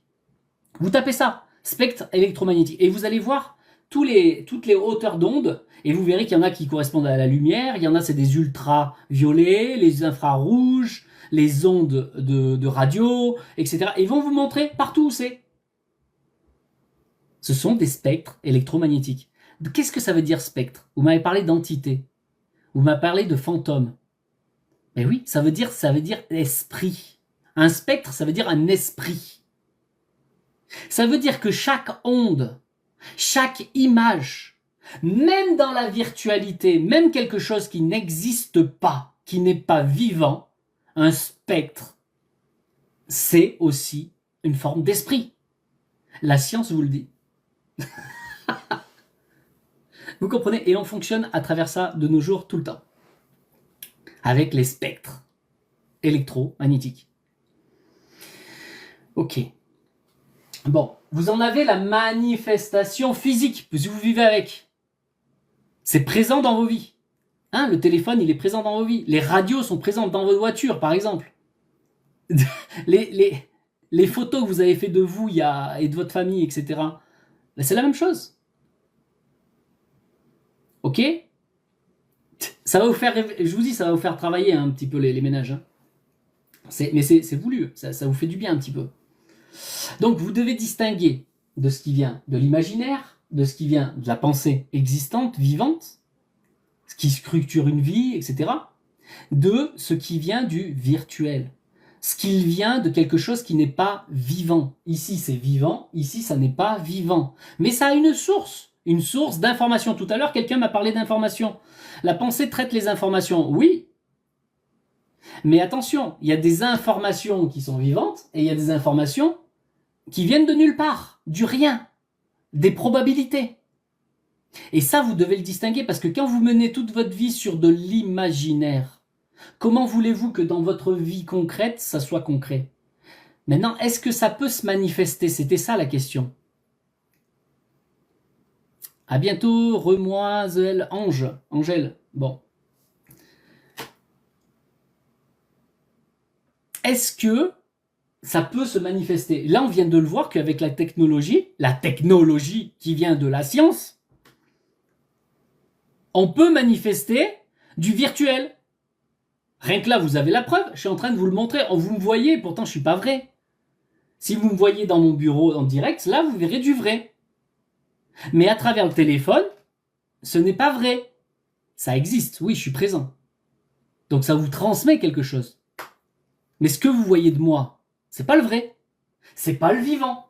Vous tapez ça, spectre électromagnétique, et vous allez voir toutes les hauteurs d'onde, et vous verrez qu'il y en a qui correspondent à la lumière, il y en a c'est des ultraviolets, les infrarouges, les ondes de radio, etc. Et ils vont vous montrer partout où c'est. Ce sont des spectres électromagnétiques. Qu'est-ce que ça veut dire spectre? Vous m'avez parlé d'entité. Vous m'avez parlé de fantôme. Mais oui, ça veut dire esprit. Un spectre, ça veut dire un esprit. Ça veut dire que chaque onde, chaque image, même dans la virtualité, même quelque chose qui n'existe pas, qui n'est pas vivant, un spectre, c'est aussi une forme d'esprit. La science vous le dit. Vous comprenez? Et on fonctionne à travers ça de nos jours tout le temps. Avec les spectres électromagnétiques. Ok. Bon, vous en avez la manifestation physique, si vous vivez avec. C'est présent dans vos vies. Hein, le téléphone, il est présent dans vos vies. Les radios sont présentes dans vos voitures, par exemple. Les, les, les photos que vous avez fait de vous et de votre famille, etc. Ben, c'est la même chose. Ok? Ça va vous faire, je vous dis, ça va vous faire travailler un petit peu les ménages. Hein. Mais c'est voulu, ça vous fait du bien un petit peu. Donc vous devez distinguer de ce qui vient de l'imaginaire, de ce qui vient de la pensée existante, vivante, ce qui structure une vie, etc., de ce qui vient du virtuel. Ce qui vient de quelque chose qui n'est pas vivant. Ici, c'est vivant, ici, ça n'est pas vivant. Mais ça a une source d'information. Tout à l'heure, quelqu'un m'a parlé d'information. La pensée traite les informations, oui, mais attention, il y a des informations qui sont vivantes et il y a des informations qui viennent de nulle part, du rien, des probabilités. Et ça, vous devez le distinguer parce que quand vous menez toute votre vie sur de l'imaginaire, comment voulez-vous que dans votre vie concrète, ça soit concret? Maintenant, est-ce que ça peut se manifester? C'était ça la question. À bientôt, Remoiselle Angèle. Bon. Est-ce que ça peut se manifester? Là, on vient de le voir qu'avec la technologie qui vient de la science, on peut manifester du virtuel. Rien que là, vous avez la preuve. Je suis en train de vous le montrer. Vous me voyez, pourtant je suis pas vrai. Si vous me voyez dans mon bureau en direct, là, vous verrez du vrai. Mais à travers le téléphone, ce n'est pas vrai. Ça existe, oui, je suis présent. Donc ça vous transmet quelque chose. Mais ce que vous voyez de moi, c'est pas le vrai. C'est pas le vivant.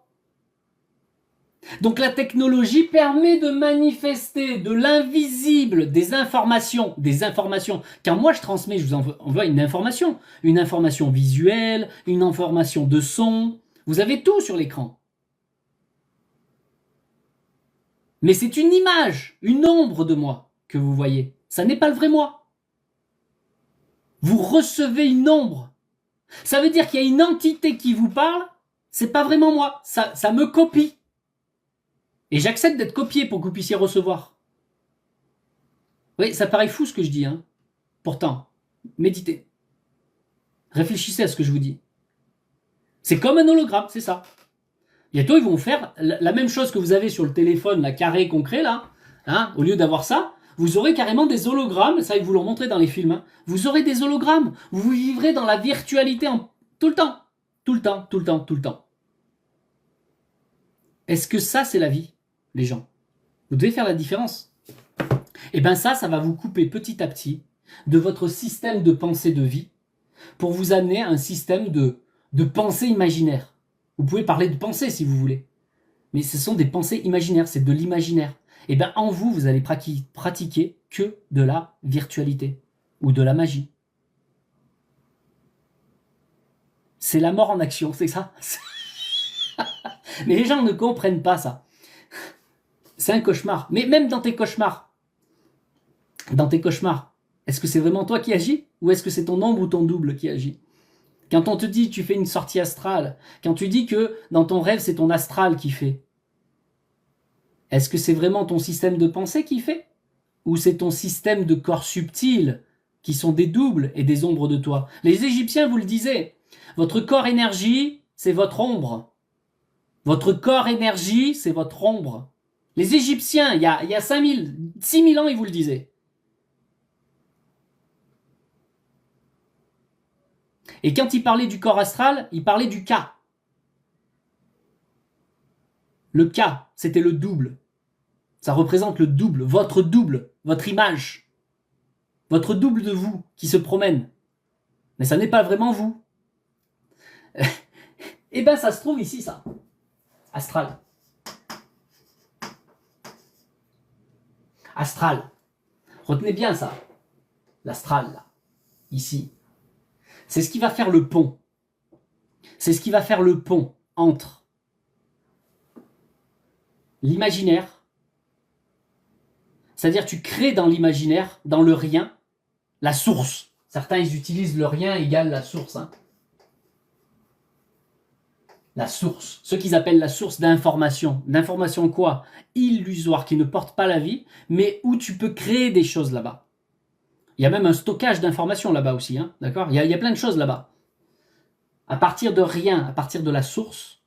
Donc la technologie permet de manifester de l'invisible des informations. Quand moi je transmets, je vous envoie une information visuelle, une information de son. Vous avez tout sur l'écran. Mais c'est une image, une ombre de moi que vous voyez. Ça n'est pas le vrai moi. Vous recevez une ombre. Ça veut dire qu'il y a une entité qui vous parle, c'est pas vraiment moi. Ça me copie. Et j'accepte d'être copié pour que vous puissiez recevoir. Oui, ça paraît fou ce que je dis, hein. Pourtant, méditez. Réfléchissez à ce que je vous dis. C'est comme un hologramme, c'est ça. Bientôt, ils vont faire la même chose que vous avez sur le téléphone, la carré concret, là. Hein, au lieu d'avoir ça, vous aurez carrément des hologrammes. Ça, ils vous l'ont montré dans les films. Hein. Vous aurez des hologrammes. Vous vivrez dans la virtualité tout le temps. Tout le temps, tout le temps, tout le temps. Est-ce que ça, c'est la vie, les gens? Vous devez faire la différence. Et bien ça va vous couper petit à petit de votre système de pensée de vie pour vous amener à un système de pensée imaginaire. Vous pouvez parler de pensée si vous voulez, mais ce sont des pensées imaginaires, c'est de l'imaginaire. Et bien en vous, vous allez pratiquer que de la virtualité ou de la magie. C'est la mort en action, c'est ça. Mais les gens ne comprennent pas ça. C'est un cauchemar. Mais même dans tes cauchemars, est-ce que c'est vraiment toi qui agis ou est-ce que c'est ton ombre ou ton double qui agit? Quand on te dit tu fais une sortie astrale, quand tu dis que dans ton rêve c'est ton astral qui fait, est-ce que c'est vraiment ton système de pensée qui fait? Ou c'est ton système de corps subtil qui sont des doubles et des ombres de toi? Les Égyptiens vous le disaient, votre corps énergie c'est votre ombre. Votre corps énergie c'est votre ombre. Les Égyptiens, il y a 5000, 6000 ans, ils vous le disaient. Et quand il parlait du corps astral, il parlait du Ka. Le Ka, c'était le double. Ça représente le double, votre image. Votre double de vous qui se promène. Mais ça n'est pas vraiment vous. Eh ben ça se trouve ici, ça. Astral. Astral. Retenez bien ça. L'astral, là. Ici. C'est ce qui va faire le pont. C'est ce qui va faire le pont entre l'imaginaire, c'est-à-dire tu crées dans l'imaginaire, dans le rien, la source. Certains, ils utilisent le rien égale la source. Hein. La source. Ce qu'ils appellent la source d'information. D'information quoi? Illusoire, qui ne porte pas la vie, mais où tu peux créer des choses là-bas. Il y a même un stockage d'informations là-bas aussi. Hein, d'accord? Il y a plein de choses là-bas. à partir de rien, à partir de la source,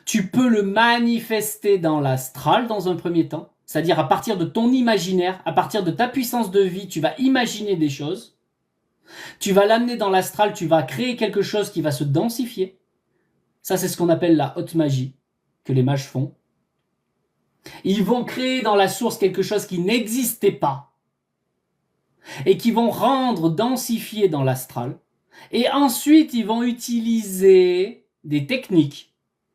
tu peux le manifester dans l'astral dans un premier temps, c'est-à-dire à partir de ton imaginaire, à partir de ta puissance de vie, tu vas imaginer des choses, tu vas l'amener dans l'astral, tu vas créer quelque chose qui va se densifier. Ça, c'est ce qu'on appelle la haute magie, que les mages font. Ils vont créer dans la source quelque chose qui n'existait pas et qui vont rendre densifié dans l'astral. Et ensuite, ils vont utiliser des techniques,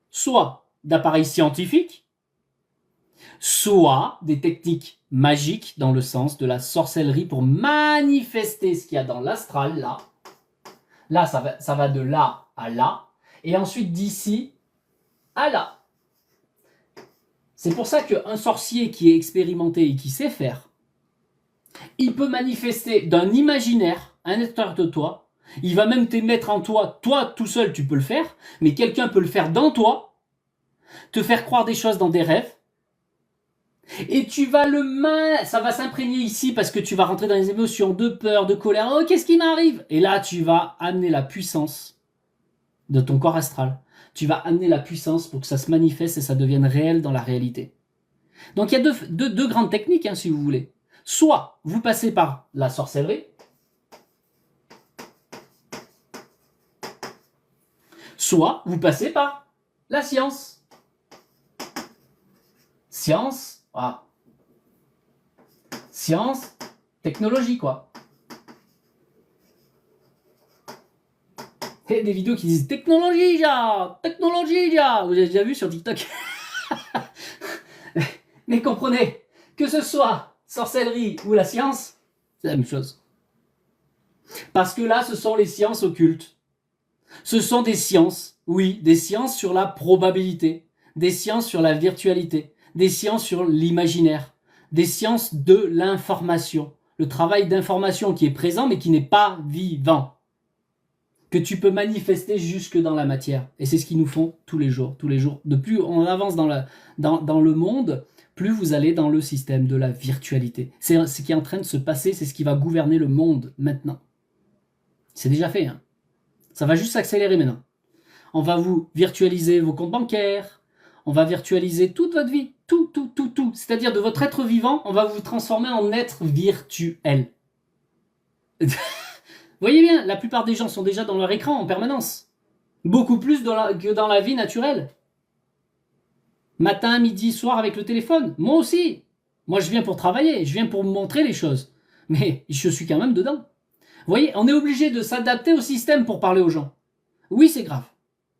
soit d'appareils scientifiques, soit des techniques magiques dans le sens de la sorcellerie pour manifester ce qu'il y a dans l'astral, là. Là, ça va de là à là. Et ensuite, d'ici à là. C'est pour ça qu'un sorcier qui est expérimenté et qui sait faire, il peut manifester d'un imaginaire à l'intérieur de toi. Il va même t'émettre en toi. Toi, tout seul, tu peux le faire. Mais quelqu'un peut le faire dans toi. Te faire croire des choses dans des rêves. Et tu vas ça va s'imprégner ici parce que tu vas rentrer dans les émotions de peur, de colère. Oh, qu'est-ce qui m'arrive? Et là, tu vas amener la puissance de ton corps astral. Tu vas amener la puissance pour que ça se manifeste et ça devienne réel dans la réalité. Donc, il y a deux grandes techniques, hein, si vous voulez. Soit vous passez par la sorcellerie, soit vous passez par la science. Science, ah. Science, technologie, quoi. Et des vidéos qui disent technologie, ja, technologie, ja. Vous avez déjà vu sur TikTok? Mais comprenez, que ce soit sorcellerie ou la science, c'est la même chose. Parce que là, ce sont les sciences occultes. Ce sont des sciences, oui, des sciences sur la probabilité, des sciences sur la virtualité, des sciences sur l'imaginaire, des sciences de l'information, le travail d'information qui est présent mais qui n'est pas vivant, que tu peux manifester jusque dans la matière. Et c'est ce qu'ils nous font tous les jours, tous les jours. De plus on avance dans le monde, plus vous allez dans le système de la virtualité. C'est ce qui est en train de se passer, c'est ce qui va gouverner le monde maintenant. C'est déjà fait, hein. Ça va juste s'accélérer maintenant. On va vous virtualiser vos comptes bancaires, on va virtualiser toute votre vie, tout. C'est-à-dire de votre être vivant, on va vous transformer en être virtuel. Vous voyez bien, la plupart des gens sont déjà dans leur écran en permanence. Beaucoup plus que dans la vie naturelle. Matin, midi, soir avec le téléphone. Moi aussi. Moi, je viens pour travailler, je viens pour vous montrer les choses. Mais je suis quand même dedans. Vous voyez, on est obligé de s'adapter au système pour parler aux gens. Oui, c'est grave.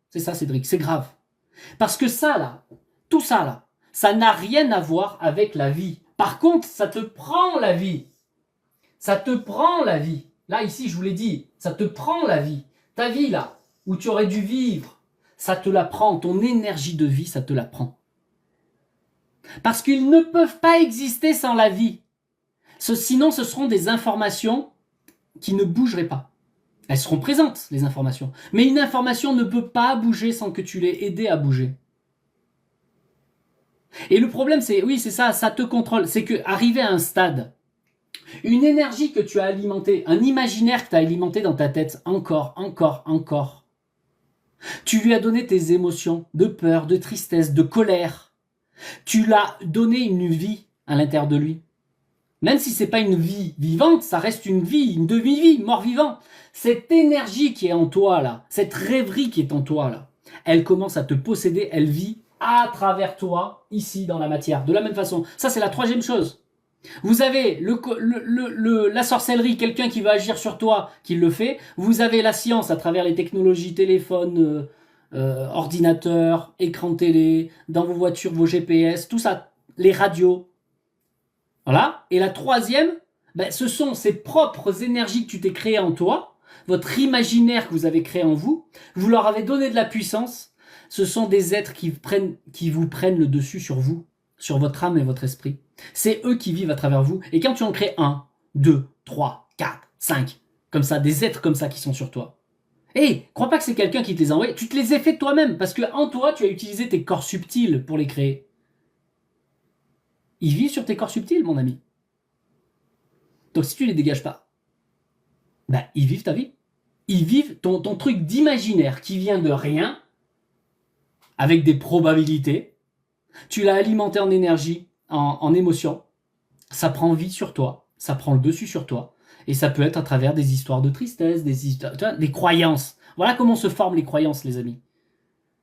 C'est ça, Cédric, c'est grave. Parce que ça, là, tout ça, là, ça n'a rien à voir avec la vie. Par contre, ça te prend la vie. Ça te prend la vie. Là, ici, je vous l'ai dit, ça te prend la vie. Ta vie, là, où tu aurais dû vivre, ça te la prend. Ton énergie de vie, ça te la prend. Parce qu'ils ne peuvent pas exister sans la vie. Sinon, ce seront des informations qui ne bougeraient pas. Elles seront présentes, les informations. Mais une information ne peut pas bouger sans que tu l'aies aidé à bouger. Et le problème, c'est, oui, c'est ça te contrôle. C'est que, arrivé à un stade, une énergie que tu as alimentée, un imaginaire que tu as alimenté dans ta tête, encore. Tu lui as donné tes émotions de peur, de tristesse, de colère. Tu l'as donné une vie à l'intérieur de lui. Même si c'est pas une vie vivante, ça reste une vie, une demi-vie, mort-vivant. Cette énergie qui est en toi, là, cette rêverie qui est en toi, là, elle commence à te posséder, elle vit à travers toi, ici, dans la matière. De la même façon. Ça, c'est la troisième chose. Vous avez la sorcellerie, quelqu'un qui va agir sur toi, qui le fait. Vous avez la science à travers les technologies, téléphones, ordinateurs, écran télé, dans vos voitures, vos GPS, tout ça, les radios. Voilà. Et la troisième, ce sont ces propres énergies que tu t'es créées en toi, votre imaginaire que vous avez créé en vous. Vous leur avez donné de la puissance. Ce sont des êtres qui vous prennent le dessus sur vous, sur votre âme et votre esprit. C'est eux qui vivent à travers vous. Et quand tu en crées 1, 2, 3, 4, 5, comme ça, des êtres comme ça qui sont sur toi. Crois pas que c'est quelqu'un qui te les a envoyés. Tu te les as fait toi-même parce que en toi, tu as utilisé tes corps subtils pour les créer. Ils vivent sur tes corps subtils, mon ami. Donc si tu les dégages pas, ils vivent ta vie. ils vivent ton truc d'imaginaire qui vient de rien, avec des probabilités. Tu l'as alimenté en énergie, en émotion. Ça prend vie sur toi, ça prend le dessus sur toi. Et ça peut être à travers des histoires de tristesse, des croyances. Voilà comment se forment les croyances, les amis.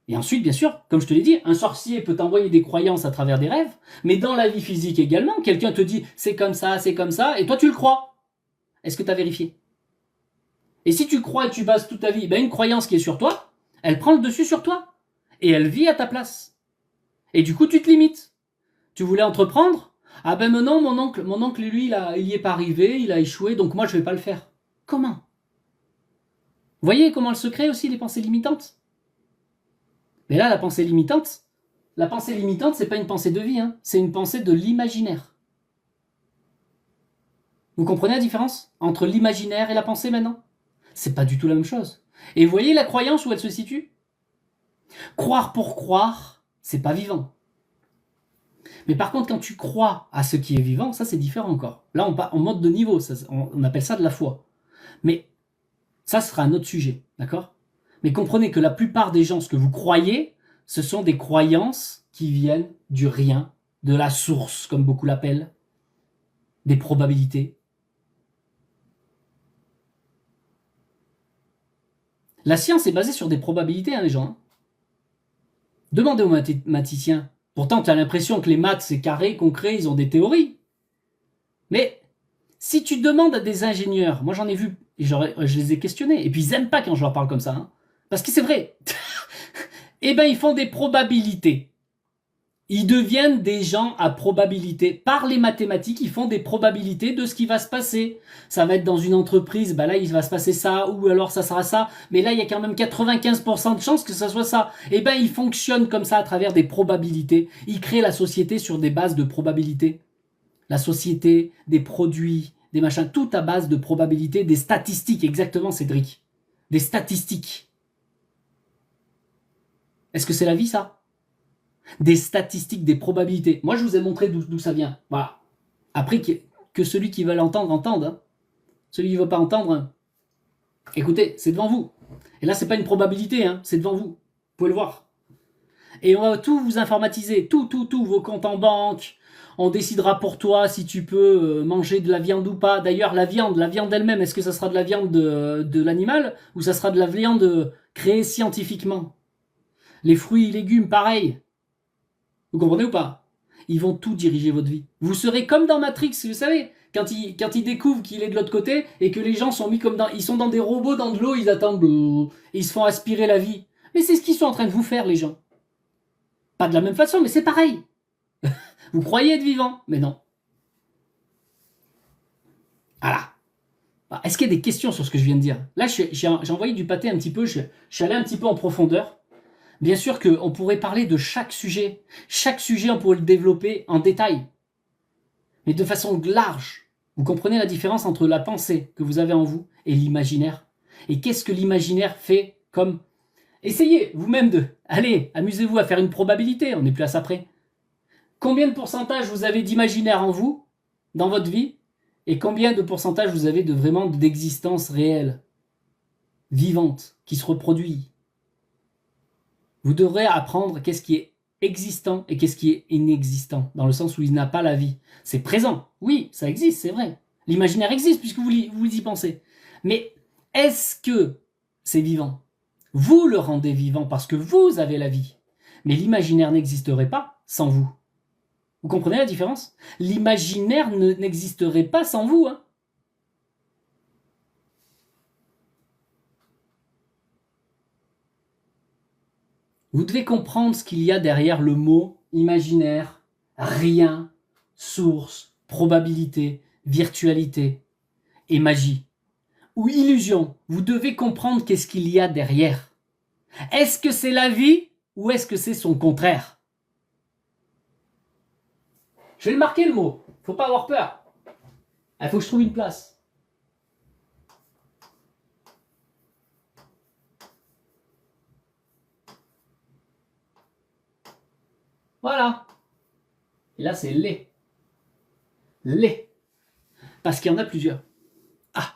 Et ensuite, bien sûr, comme je te l'ai dit, un sorcier peut t'envoyer des croyances à travers des rêves, mais dans la vie physique également, quelqu'un te dit c'est comme ça, et toi tu le crois. Est-ce que tu as vérifié? Et si tu crois et tu bases toute ta vie, ben une croyance qui est sur toi, elle prend le dessus sur toi. Et elle vit à ta place. Et du coup, tu te limites. Tu voulais entreprendre? Ah ben maintenant, mon oncle, lui, il y est pas arrivé, il a échoué, donc moi je vais pas le faire. Comment? Vous voyez comment elle se crée aussi les pensées limitantes? Mais là, la pensée limitante, c'est pas une pensée de vie, hein, c'est une pensée de l'imaginaire. Vous comprenez la différence entre l'imaginaire et la pensée maintenant? C'est pas du tout la même chose. Et vous voyez la croyance où elle se situe? Croire pour croire, c'est pas vivant. Mais par contre, quand tu crois à ce qui est vivant, ça c'est différent encore. Là, on monte de niveau, on appelle ça de la foi. Mais ça sera un autre sujet, d'accord? Mais comprenez que la plupart des gens, ce que vous croyez, ce sont des croyances qui viennent du rien, de la source, comme beaucoup l'appellent, des probabilités. La science est basée sur des probabilités, hein, les gens. Hein. Demandez aux mathématiciens. Pourtant, tu as l'impression que les maths, c'est carré, concret, ils ont des théories. Mais si tu demandes à des ingénieurs, moi j'en ai vu, et je les ai questionnés, et puis ils n'aiment pas quand je leur parle comme ça, hein, parce que c'est vrai, eh ben ils font des probabilités. Ils deviennent des gens à probabilité. Par les mathématiques, ils font des probabilités de ce qui va se passer. Ça va être dans une entreprise, bah là il va se passer ça, ou alors ça sera ça, mais là il y a quand même 95% de chances que ça soit ça. Eh ben ils fonctionnent comme ça à travers des probabilités. Ils créent la société sur des bases de probabilités. La société, des produits, des machins, tout à base de probabilités, des statistiques, exactement Cédric. Des statistiques. Est-ce que c'est la vie ça? Des statistiques, des probabilités. Moi je vous ai montré d'où ça vient. Voilà. Après que celui qui va l'entendre entende. Hein. Celui qui ne veut pas entendre, hein. Écoutez, c'est devant vous. Et là c'est pas une probabilité, hein, c'est devant vous. Vous pouvez le voir. Et on va tout vous informatiser, tout, vos comptes en banque. On décidera pour toi si tu peux manger de la viande ou pas. D'ailleurs, la viande elle-même, est-ce que ça sera de la viande de l'animal ou ça sera de la viande créée scientifiquement? Les fruits et légumes, pareil. Vous comprenez ou pas? Ils vont tout diriger votre vie. Vous serez comme dans Matrix, vous savez, quand il découvre qu'il est de l'autre côté et que les gens sont mis comme ils sont dans des robots dans de l'eau, ils attendent, et ils se font aspirer la vie. Mais c'est ce qu'ils sont en train de vous faire, les gens. Pas de la même façon, mais c'est pareil. Vous croyez être vivant, mais non. Voilà. Est-ce qu'il y a des questions sur ce que je viens de dire? Là, j'ai envoyé du pâté un petit peu, je suis allé un petit peu en profondeur. Bien sûr qu'on pourrait parler de chaque sujet. Chaque sujet, on pourrait le développer en détail. Mais de façon large. Vous comprenez la différence entre la pensée que vous avez en vous et l'imaginaire? Et qu'est-ce que l'imaginaire fait comme... Essayez vous-même de... Allez, amusez-vous à faire une probabilité, on n'est plus à ça près. Combien de pourcentage vous avez d'imaginaire en vous, dans votre vie, et combien de pourcentage vous avez de vraiment d'existence réelle, vivante, qui se reproduit? Vous devrez apprendre qu'est-ce qui est existant et qu'est-ce qui est inexistant, dans le sens où il n'a pas la vie. C'est présent, oui, ça existe, c'est vrai. L'imaginaire existe puisque vous y pensez. Mais est-ce que c'est vivant? Vous le rendez vivant parce que vous avez la vie. Mais l'imaginaire n'existerait pas sans vous. Vous comprenez la différence? L'imaginaire n'existerait pas sans vous. Hein. Vous devez comprendre ce qu'il y a derrière le mot imaginaire, rien, source, probabilité, virtualité et magie. Ou illusion. Vous devez comprendre qu'est-ce qu'il y a derrière. Est-ce que c'est la vie ou est-ce que c'est son contraire? Je vais le marquer le mot. Faut pas avoir peur. Il faut que je trouve une place. Voilà. Et là, c'est les. Les. Parce qu'il y en a plusieurs. Ah.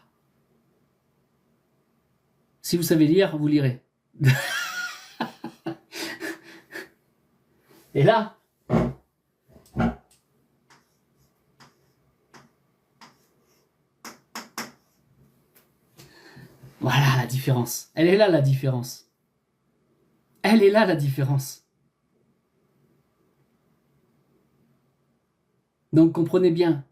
Si vous savez lire, vous lirez. Et là, voilà la différence. Elle est là la différence. Elle est là la différence. Donc comprenez bien.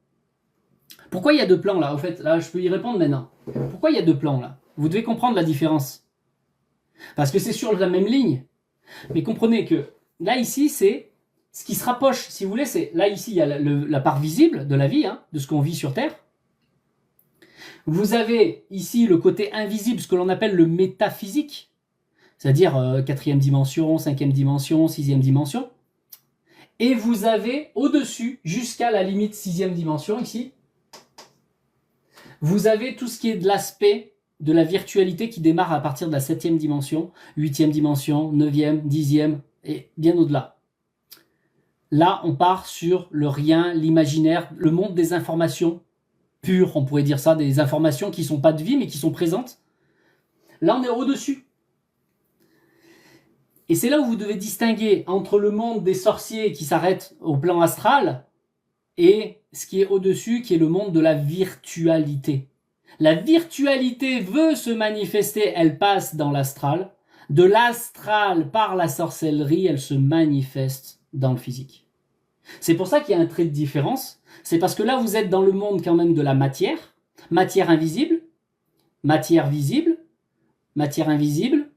Pourquoi il y a deux plans là? Au fait, là je peux y répondre maintenant. Pourquoi il y a deux plans là? Vous devez comprendre la différence. Parce que c'est sur la même ligne. Mais comprenez que là ici c'est ce qui se rapproche, si vous voulez, c'est là ici il y a la part visible de la vie, hein, de ce qu'on vit sur Terre. Vous avez ici le côté invisible, ce que l'on appelle le métaphysique, c'est-à-dire 4e dimension, 5e dimension, 6e dimension. Et vous avez au-dessus, jusqu'à la limite 6e dimension ici, vous avez tout ce qui est de l'aspect de la virtualité qui démarre à partir de la 7e dimension, 8e dimension, 9e, 10e et bien au-delà. Là, on part sur le rien, l'imaginaire, le monde des informations pures, on pourrait dire ça, des informations qui ne sont pas de vie mais qui sont présentes. Là, on est au-dessus. Et c'est là où vous devez distinguer entre le monde des sorciers qui s'arrête au plan astral et ce qui est au-dessus, qui est le monde de la virtualité. La virtualité veut se manifester, elle passe dans l'astral. De l'astral, par la sorcellerie, elle se manifeste dans le physique. C'est pour ça qu'il y a un trait de différence. C'est parce que là, vous êtes dans le monde quand même de la matière. Matière invisible, matière visible, matière invisible.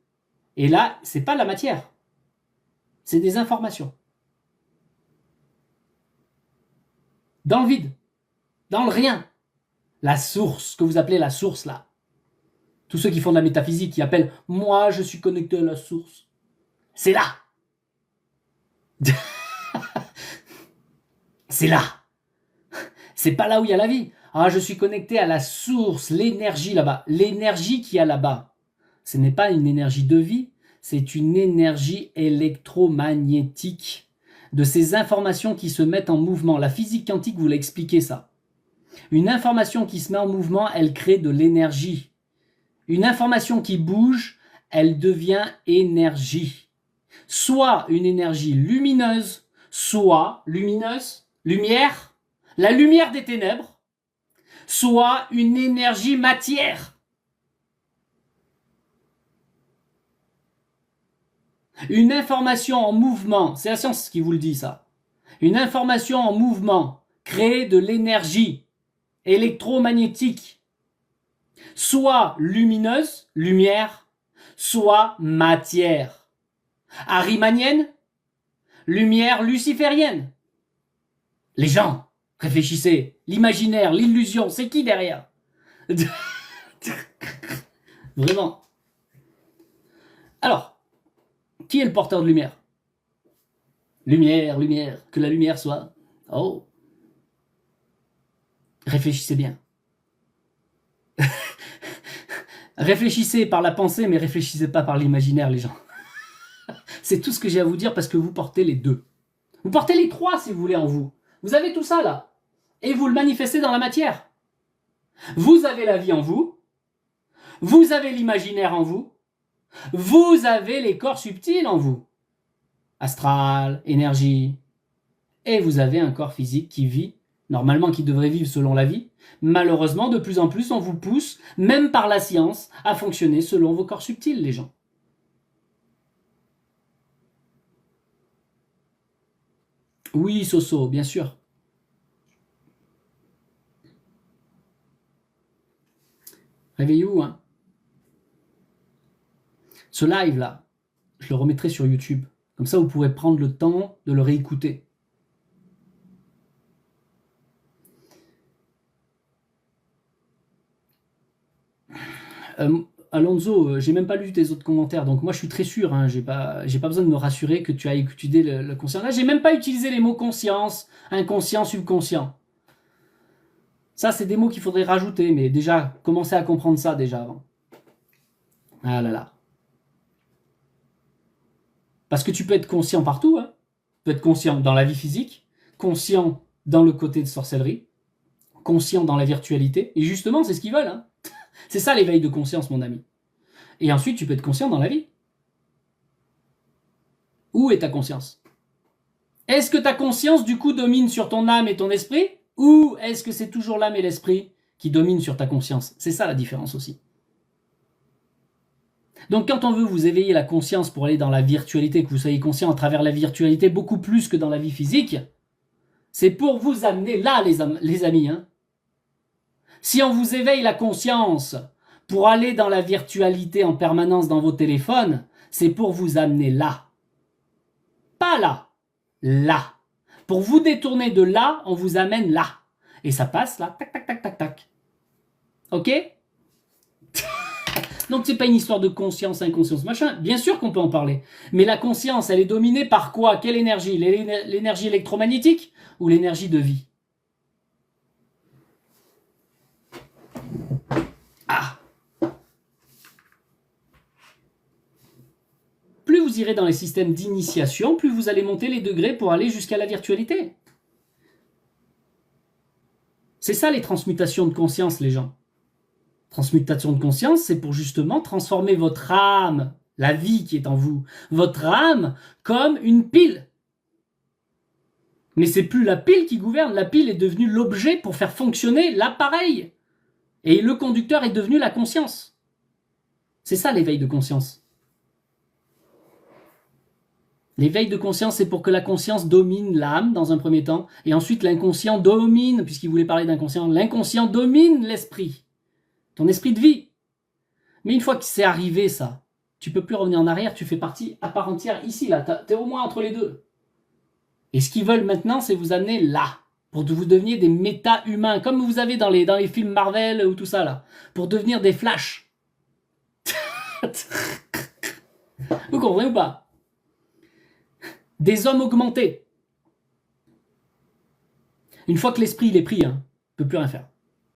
Et là, c'est pas la matière. C'est des informations. Dans le vide. Dans le rien. La source, ce que vous appelez la source là. Tous ceux qui font de la métaphysique, qui appellent « moi, je suis connecté à la source ». C'est là. C'est là. C'est pas là où il y a la vie. Ah, je suis connecté à la source, l'énergie là-bas. L'énergie qu'il y a là-bas, ce n'est pas une énergie de vie, c'est une énergie électromagnétique de ces informations qui se mettent en mouvement. La physique quantique vous l'a expliqué ça. Une information qui se met en mouvement, elle crée de l'énergie. Une information qui bouge, elle devient énergie. Soit une énergie lumineuse, soit lumineuse, lumière, la lumière des ténèbres, soit une énergie matière. Une information en mouvement, c'est la science qui vous le dit ça. Une information en mouvement crée de l'énergie électromagnétique, soit lumineuse, lumière, soit matière. Arimanienne, lumière luciférienne. Les gens, réfléchissez, l'imaginaire, l'illusion, c'est qui derrière? Vraiment. Alors, qui est le porteur de lumière? Lumière, lumière, que la lumière soit. Oh. Réfléchissez bien. Réfléchissez par la pensée, mais réfléchissez pas par l'imaginaire, les gens. C'est tout ce que j'ai à vous dire parce que vous portez les deux. Vous portez les trois, si vous voulez, en vous. Vous avez tout ça, là. Et vous le manifestez dans la matière. Vous avez la vie en vous. Vous avez l'imaginaire en vous. Vous avez les corps subtils en vous. Astral, énergie. Et vous avez un corps physique qui vit, normalement qui devrait vivre selon la vie. Malheureusement, de plus en plus, on vous pousse, même par la science, à fonctionner selon vos corps subtils, les gens. Oui, Soso, bien sûr. Réveillez-vous, hein. Ce live-là, je le remettrai sur YouTube. Comme ça, vous pourrez prendre le temps de le réécouter. Alonso, j'ai même pas lu tes autres commentaires, donc moi je suis très sûr, hein, j'ai pas besoin de me rassurer que tu as étudié le conscient. Là, j'ai même pas utilisé les mots conscience, inconscient, subconscient. Ça, c'est des mots qu'il faudrait rajouter, mais déjà, commencez à comprendre ça déjà avant. Ah là là. Parce que tu peux être conscient partout, hein. Tu peux être conscient dans la vie physique, conscient dans le côté de sorcellerie, conscient dans la virtualité, et justement, c'est ce qu'ils veulent, hein. C'est ça l'éveil de conscience, mon ami. Et ensuite, tu peux être conscient dans la vie. Où est ta conscience? Est-ce que ta conscience, du coup, domine sur ton âme et ton esprit? Ou est-ce que c'est toujours l'âme et l'esprit qui dominent sur ta conscience? C'est ça la différence aussi. Donc quand on veut vous éveiller la conscience pour aller dans la virtualité, que vous soyez conscient à travers la virtualité beaucoup plus que dans la vie physique, c'est pour vous amener là, les amis. Hein. Si on vous éveille la conscience pour aller dans la virtualité en permanence dans vos téléphones, c'est pour vous amener là. Pas là, là. Pour vous détourner de là, on vous amène là. Et ça passe là, tac, tac, tac, tac, tac. Ok? Donc c'est pas une histoire de conscience, inconscience, machin. Bien sûr qu'on peut en parler. Mais la conscience, elle est dominée par quoi? Quelle énergie? L'énergie électromagnétique ou l'énergie de vie? Ah! Plus vous irez dans les systèmes d'initiation, plus vous allez monter les degrés pour aller jusqu'à la virtualité. C'est ça les transmutations de conscience, les gens. Transmutation de conscience, c'est pour justement transformer votre âme, la vie qui est en vous, votre âme comme une pile. Mais c'est plus la pile qui gouverne, la pile est devenue l'objet pour faire fonctionner l'appareil. Et le conducteur est devenu la conscience. C'est ça l'éveil de conscience. L'éveil de conscience, c'est pour que la conscience domine l'âme dans un premier temps, et ensuite l'inconscient domine, puisqu'il voulait parler d'inconscient, l'inconscient domine l'esprit. Ton esprit de vie. Mais une fois que c'est arrivé ça, tu peux plus revenir en arrière, tu fais partie à part entière ici, là, t'es au moins entre les deux. Et ce qu'ils veulent maintenant, c'est vous amener là, pour que vous deveniez des méta-humains, comme vous avez dans les films Marvel ou tout ça là, pour devenir des Flash. Vous comprenez ou pas? Des hommes augmentés. Une fois que l'esprit il est pris, hein, il peut plus rien faire.